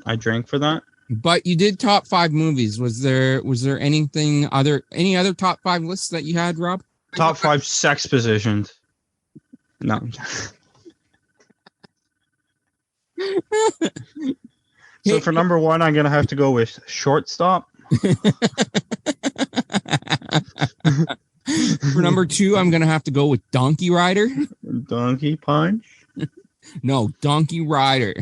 I drank for that. But you did top 5 movies. Was there any other top 5 lists that you had, Rob? Top 5 sex positions. No. So for number 1, I'm gonna have to go with shortstop. For number 2, I'm gonna have to go with Donkey Rider. Donkey Punch. No, Donkey Rider.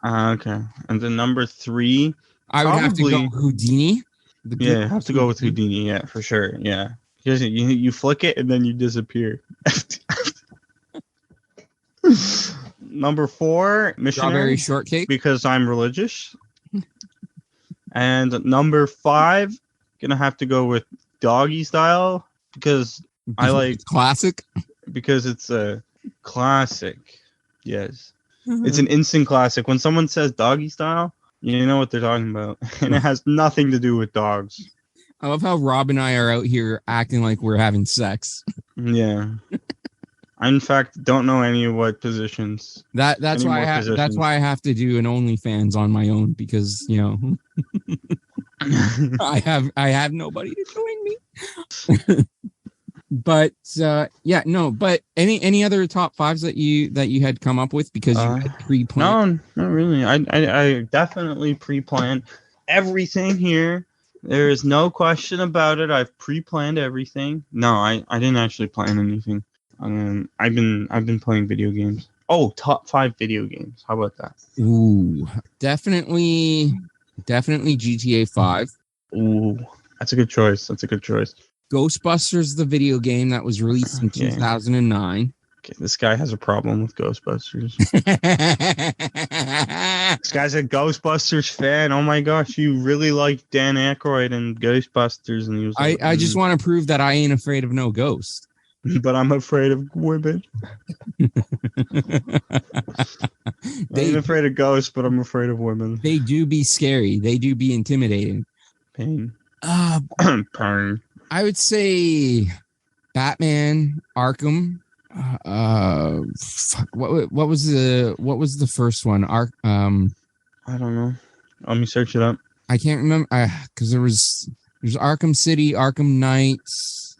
Okay. And then number 3, I would have to go Houdini. Yeah, have to go with Houdini. Yeah, for sure. Yeah. Because you flick it and then you disappear. Number 4, missionary. Strawberry shortcake. Because I'm religious. And number 5, gonna have to go with Doggy Style because I like classic. Because it's a classic. Yes. It's an instant classic. When someone says Doggy Style, you know what they're talking about. And it has nothing to do with dogs. I love how Rob and I are out here acting like we're having sex. Yeah. I, in fact, don't know any of what positions. That's why I have to do an OnlyFans on my own because, you know, I have nobody to join me. But yeah, no. But any other top fives that you had come up with because you had pre-planned? No, not really. I definitely pre-planned everything here. There is no question about it. I've pre-planned everything. No, I didn't actually plan anything. I've been playing video games. Oh, top 5 video games. How about that? Ooh, definitely GTA 5. Ooh, that's a good choice. That's a good choice. Ghostbusters, the video game that was released in Yeah. 2009. Okay, this guy has a problem with Ghostbusters. This guy's a Ghostbusters fan. Oh my gosh, you really like Dan Aykroyd and Ghostbusters, and he was like, I just want to prove that I ain't afraid of no ghost. but I'm afraid of women. I ain't afraid of ghosts, but I'm afraid of women. They do be scary. They do be intimidating. Pain. Pain. I would say Batman Arkham. Fuck, what was the first one? I don't know. Let me search it up. I can't remember because there's Arkham City, Arkham Knights,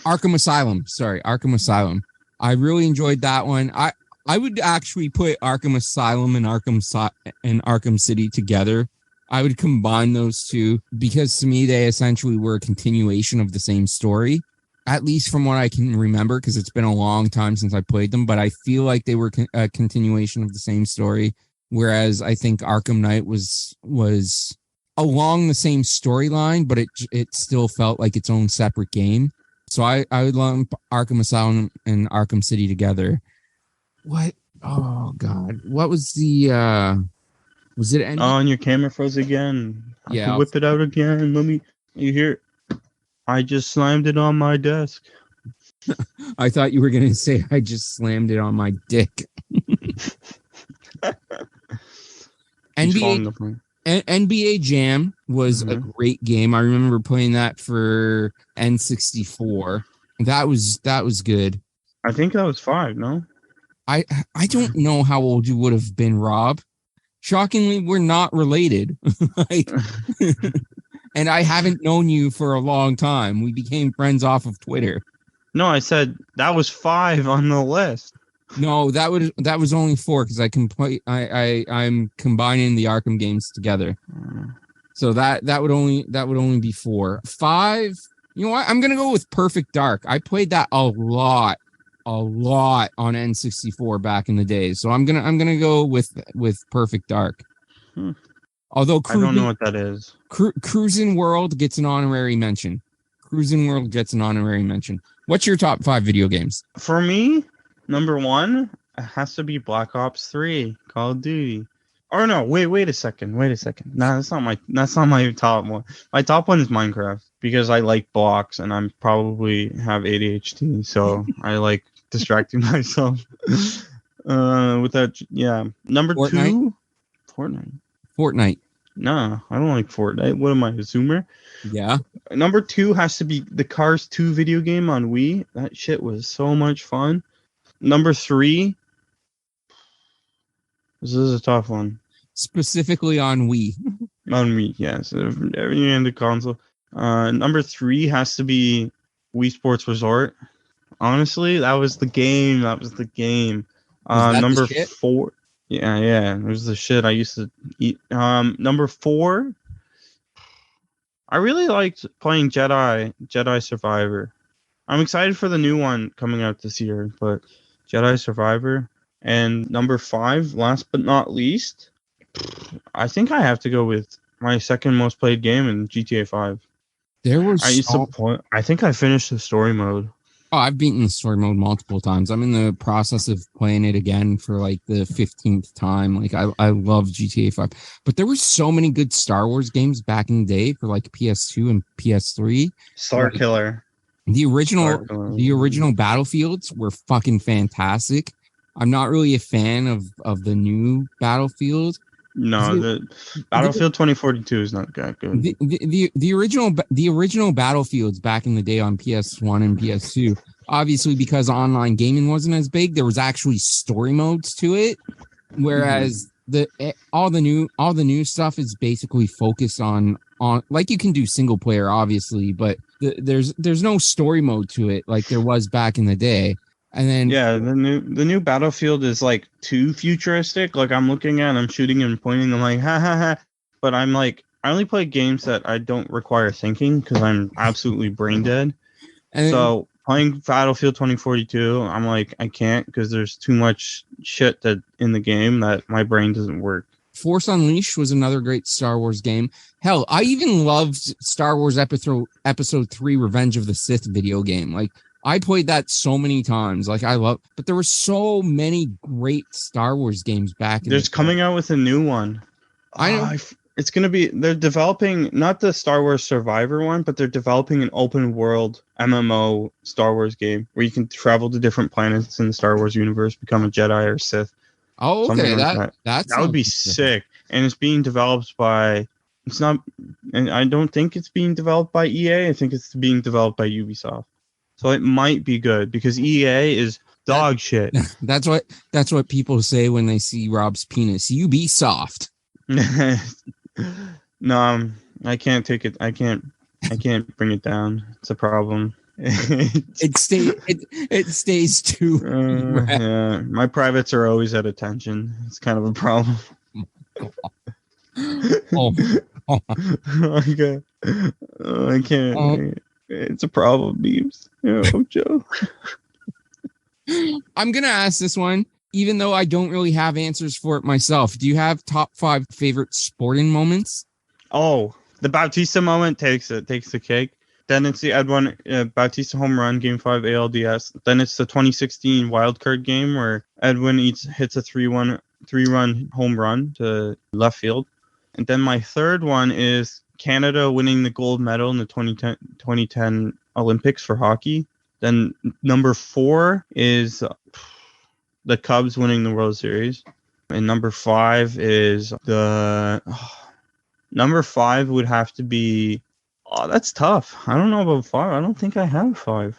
Arkham Asylum. Sorry, Arkham Asylum. I really enjoyed that one. I would actually put Arkham Asylum and Arkham City together. I would combine those two because to me they essentially were a continuation of the same story, at least from what I can remember, because it's been a long time since I played them. But I feel like they were a continuation of the same story, whereas I think Arkham Knight was along the same storyline, but it still felt like its own separate game. So I would lump Arkham Asylum and Arkham City together. What? Oh God! What was the? Was it? Oh, and your camera froze again. Yeah, I can whip it out again. Let me. You hear? I just slammed it on my desk. I thought you were gonna say I just slammed it on my dick. NBA Jam was a great game. I remember playing that for N64. That was good. I think that was 5. No, I don't know how old you would have been, Rob. Shockingly, we're not related. And I haven't known you for a long time. We became friends off of Twitter. No, I said that was 5 on the list. No, that was only 4 because I'm combining the Arkham games together. So that would only be 4. 5. You know what? I'm gonna go with Perfect Dark. I played that a lot on N64 back in the day. So I'm gonna go with Perfect Dark. Although I don't know what that is. Cruising World gets an honorary mention. What's your top 5 video games? For me, number 1, it has to be Black Ops 3, Call of Duty. Or no, wait a second. No, that's not my top one. My top one is Minecraft because I like blocks and I'm probably have ADHD, so I like distracting myself. With that, yeah. Number Fortnite? 2, Fortnite. No, I don't like Fortnite. What am I, a Zoomer? Yeah. Number 2 has to be the Cars 2 video game on Wii. That shit was so much fun. Number 3. This is a tough one. Specifically on Wii. On Wii, yes. Everything in the console. Number 3 has to be Wii Sports Resort. Honestly, that was the game. Number 4. Yeah. It was the shit I used to eat. Number 4. I really liked playing Jedi Survivor. I'm excited for the new one coming out this year, but Jedi Survivor. And number 5, last but not least, I think I have to go with my second most played game in GTA 5. I think I finished the story mode. Oh, I've beaten the story mode multiple times. I'm in the process of playing it again for like the 15th time. Like I love GTA 5. But there were so many good Star Wars games back in the day for like PS2 and PS3. Killer. The original Battlefields were fucking fantastic. I'm not really a fan of the new Battlefield. No, the Battlefield 2042 is not that good. The original Battlefields back in the day on PS1 and PS2, obviously because online gaming wasn't as big, there was actually story modes to it. Whereas all the new stuff is basically focused on like you can do single player obviously, but there's no story mode to it like there was back in the day. And then yeah, the new Battlefield is like too futuristic. Like I'm looking at, I'm shooting and pointing. I'm like, ha ha ha. But I'm like, I only play games that I don't require thinking because I'm absolutely brain dead. and So playing Battlefield 2042, I'm like, I can't because there's too much shit that in the game that my brain doesn't work. Force Unleashed was another great Star Wars game. Hell, I even loved Star Wars Episode 3 Revenge of the Sith video game. Like, I played that so many times. Like, but there were so many great Star Wars games back in There's coming out with a new one. I know. It's going to be, they're developing, not the Star Wars Survivor one, but they're developing an open world MMO Star Wars game where you can travel to different planets in the Star Wars universe, become a Jedi or Sith. Oh, okay. Like that would be sick. And it's being developed by, it's not, and I don't think it's being developed by EA. I think it's being developed by Ubisoft. So it might be good because EA is dog shit. That's what people say when they see Rob's penis. Ubisoft. No, I can't take it. I can't bring it down. It's a problem. It stays too. Yeah, my privates are always at attention. It's kind of a problem. Okay. I can't. It's a problem, Beeps. Ocho. I'm gonna ask this one, even though I don't really have answers for it myself. Do you have top 5 favorite sporting moments? Oh, the Bautista moment takes the cake. Then it's the Edwin Bautista home run, Game 5 ALDS. Then it's the 2016 wildcard game where Edwin hits a 3-run home run to left field. And then my third one is Canada winning the gold medal in the 2010 Olympics for hockey. Then number 4 is the Cubs winning the World Series. And number 5 is number 5 would have to be. Oh, that's tough. I don't know about 5. I don't think I have 5.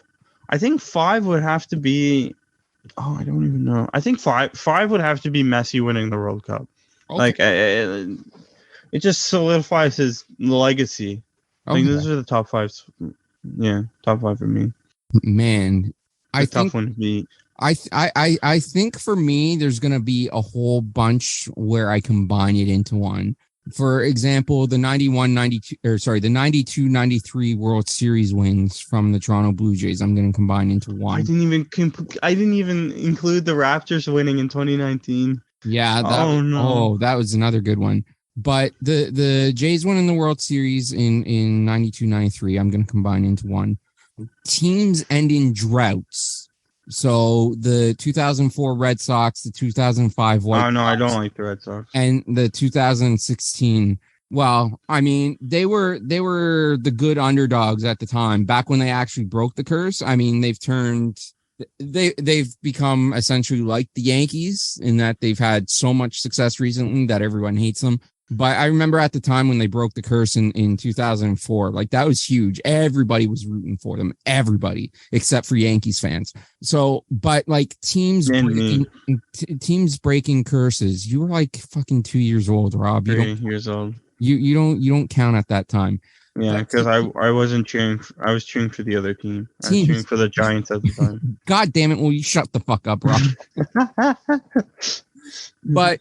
I think 5 would have to be. Oh, I don't even know. I think 5 would have to be Messi winning the World Cup. Okay. Like it just solidifies his legacy. Okay. I think those are the top 5. Yeah, top 5 for me. Man, I think tough one to beat. I think for me, there's gonna be a whole bunch where I combine it into one. For example, the 92-93 World Series wins from the Toronto Blue Jays, I'm going to combine into one. I didn't even include the Raptors winning in 2019. Yeah. That was another good one. But the Jays winning the World Series in 92-93, I'm going to combine into one. Teams ending droughts. So the 2004 Red Sox, the 2005 White Sox. Oh, no, I don't like the Red Sox. And the 2016. Well, I mean, they were the good underdogs at the time. Back when they actually broke the curse. I mean, they've become essentially like the Yankees in that they've had so much success recently that everyone hates them. But I remember at the time when they broke the curse in 2004, like that was huge. Everybody was rooting for them, everybody except for Yankees fans. So, but like teams breaking curses. You were like fucking 2 years old, Rob. 3 years old. You don't count at that time. Yeah, because I wasn't cheering. I was cheering for the other team. I was cheering for the Giants at the time. God damn it! Will you shut the fuck up, Rob? But.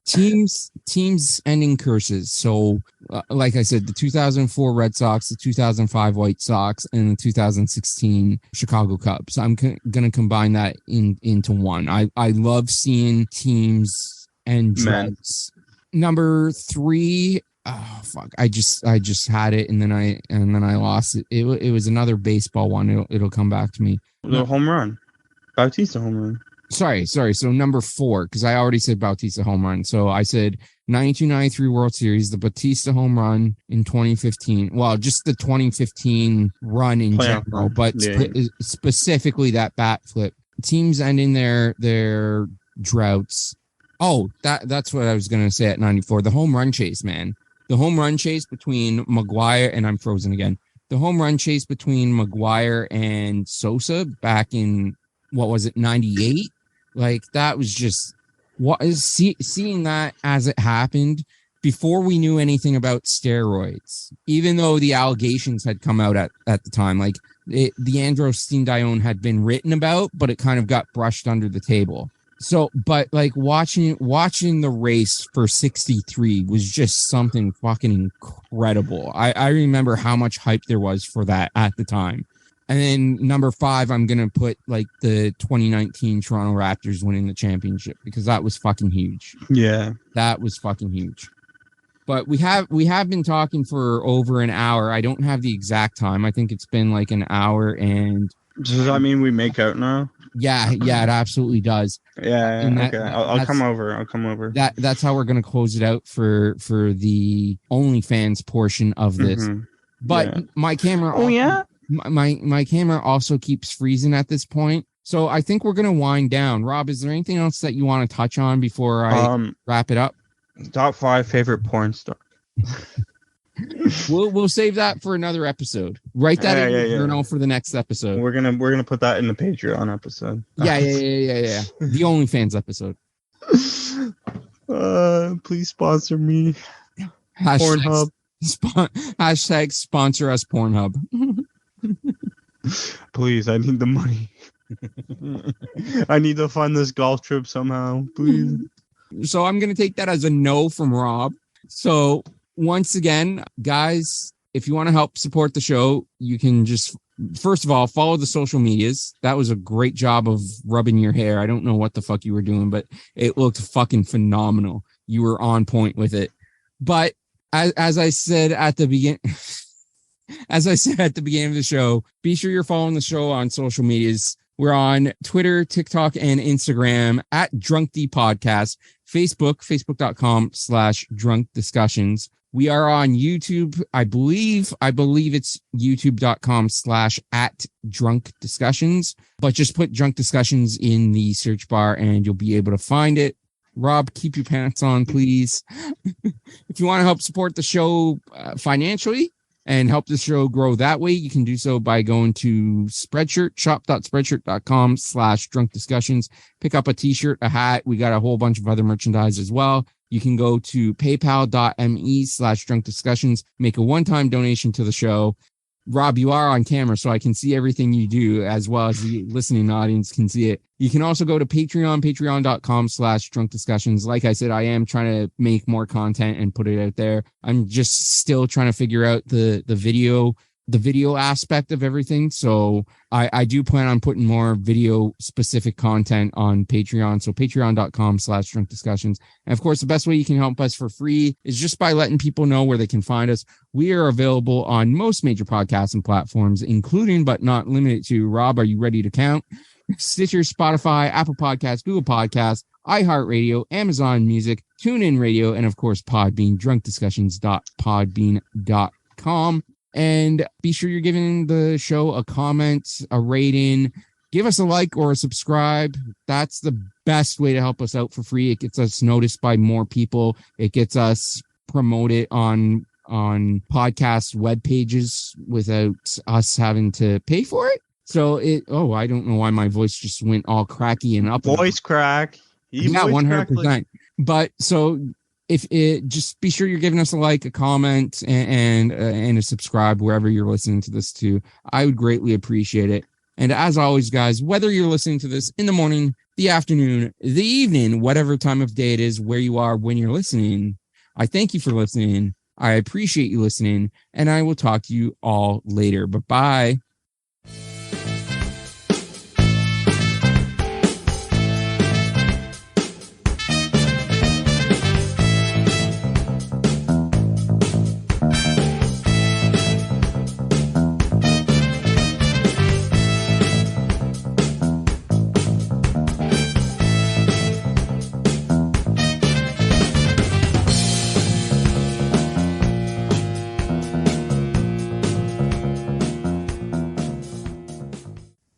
Teams ending curses. So, like I said, the 2004 Red Sox, the 2005 White Sox, and the 2016 Chicago Cubs. I'm going to combine that into one. I love seeing teams end droughts. Number 3. Oh fuck! I just had it and then I lost it. It was another baseball one. It'll come back to me. The home run, Bautista home run. Sorry. So number 4, because I already said Bautista home run. So I said 92-93 World Series, the Bautista home run in 2015. Well, just the 2015 run in general, but specifically that bat flip. Teams ending their droughts. Oh, that's what I was going to say at 94. The home run chase, man. The home run chase between Maguire and I'm frozen again. The home run chase between Maguire and Sosa back in, what was it, 98? Like that was just seeing that as it happened, before we knew anything about steroids, even though the allegations had come out at the time, like the androstenedione had been written about, but it kind of got brushed under the table. So, but like watching the race for 63 was just something fucking incredible. I remember how much hype there was for that at the time. And then number 5, I'm going to put like the 2019 Toronto Raptors winning the championship, because that was fucking huge. Yeah. That was fucking huge. But we have been talking for over an hour. I don't have the exact time. I think it's been like an hour and... Does that mean we make out now? Yeah, it absolutely does. Yeah, okay. I'll come over. That's how we're gonna close it out for the OnlyFans portion of this. Mm-hmm. But my camera... Oh, yeah? My camera also keeps freezing at this point. So I think we're going to wind down. Rob, is there anything else that you want to touch on before I wrap it up? Top 5 favorite porn stars. We'll save that for another episode. Write that in your journal for the next episode. We're gonna put that in the Patreon episode. Yeah. The OnlyFans episode. Please sponsor me. Pornhub. Hashtag sponsor us, Pornhub. Please, I need the money. I need to fund this golf trip somehow. Please. So I'm going to take that as a no from Rob. So once again, guys, if you want to help support the show, you can just, first of all, follow the social medias. That was a great job of rubbing your hair. I don't know what the fuck you were doing, but it looked fucking phenomenal. You were on point with it. But as I said at the beginning... As I said at the beginning of the show, be sure you're following the show on social medias. We're on Twitter, TikTok, and Instagram at Drunk D Podcast, Facebook.com/Drunk Discussions. We are on YouTube. I believe it's youtube.com/@Drunk Discussions, but just put Drunk Discussions in the search bar and you'll be able to find it. Rob, keep your pants on, please. If you want to help support the show financially, and help the show grow that way, you can do so by going to Spreadshirt, shop.spreadshirt.com/drunk discussions. Pick up a t-shirt, a hat. We got a whole bunch of other merchandise as well. You can go to paypal.me/drunk discussions, make a one-time donation to the show. Rob, you are on camera, so I can see everything you do as well as the listening audience can see it. You can also go to patreon.com/drunk discussions. Like I said, I am trying to make more content and put it out there. I'm just still trying to figure out the video aspect of everything. So I do plan on putting more video specific content on Patreon. So patreon.com/drunk discussions. And of course, the best way you can help us for free is just by letting people know where they can find us. We are available on most major podcasting platforms, including but not limited to, Rob, are you ready to count? Stitcher, Spotify, Apple Podcasts, Google Podcasts, iHeartRadio, Amazon Music, TuneIn Radio, and of course, Podbean, drunkdiscussions.podbean.com. And be sure you're giving the show a comment, a rating. Give us a like or a subscribe. That's the best way to help us out for free. It gets us noticed by more people. It gets us promoted on podcast web pages without us having to pay for it. So I don't know why my voice just went all cracky and up. Voice crack. Yeah, 100%. But so if it, just be sure you're giving us a like, a comment, and a subscribe wherever you're listening to this to. I would greatly appreciate it. And as always, guys, whether you're listening to this in the morning, the afternoon, the evening, whatever time of day it is, where you are when you're listening, I thank you for listening. I appreciate you listening, and I will talk to you all later. Bye-bye.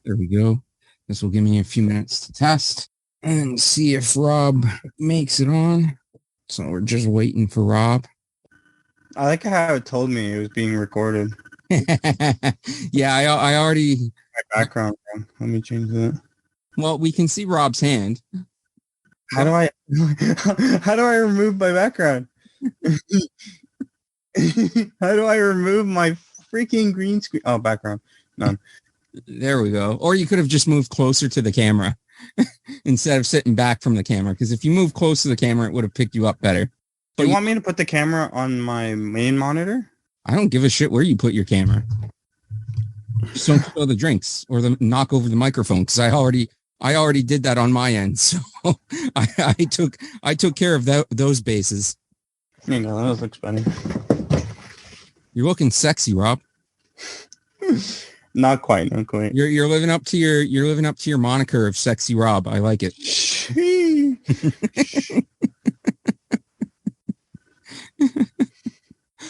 There we go. This will give me a few minutes to test and see if Rob makes it on. So we're just waiting for Rob. I like how it told me it was being recorded. Yeah, I already... My background. Let me change that. Well, we can see Rob's hand. How do I remove my background? How do I remove my freaking green screen? Oh, background. None. There we go. Or you could have just moved closer to the camera instead of sitting back from the camera. Because if you move close to the camera, it would have picked you up better. Do you want me to put the camera on my main monitor? I don't give a shit where you put your camera. Just don't spill the drinks or knock over the microphone, because I already did that on my end. So I took care of those bases. There you go. That looks funny. You're looking sexy, Rob. Not quite. You're living up to your moniker of sexy Rob. I like it.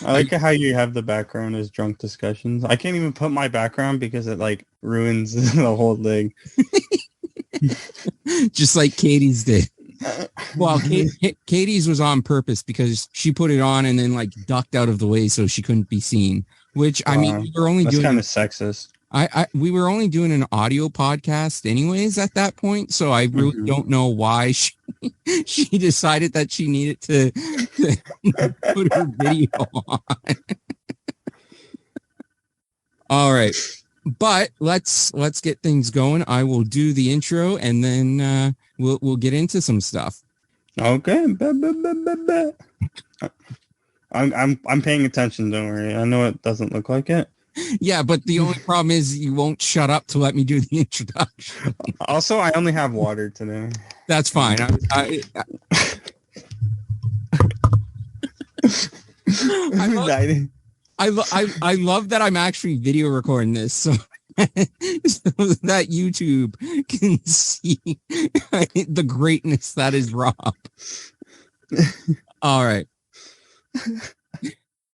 I like how you have the background as drunk discussions. I can't even put my background because it like ruins the whole thing. Just like Katie's did. Well, Katie's was on purpose because she put it on and then like ducked out of the way so she couldn't be seen. Which I mean, we were only that's doing kind of sexist. We were only doing an audio podcast anyways at that point, so I really don't know why she decided that she needed to put her video on. All right, but let's get things going. I will do the intro and then we'll get into some stuff. Okay. I'm paying attention. Don't worry. I know it doesn't look like it. Yeah, but the only problem is you won't shut up to let me do the introduction. Also, I only have water today. That's fine. I love that I'm actually video recording this, so that YouTube can see the greatness that is Rob. All right.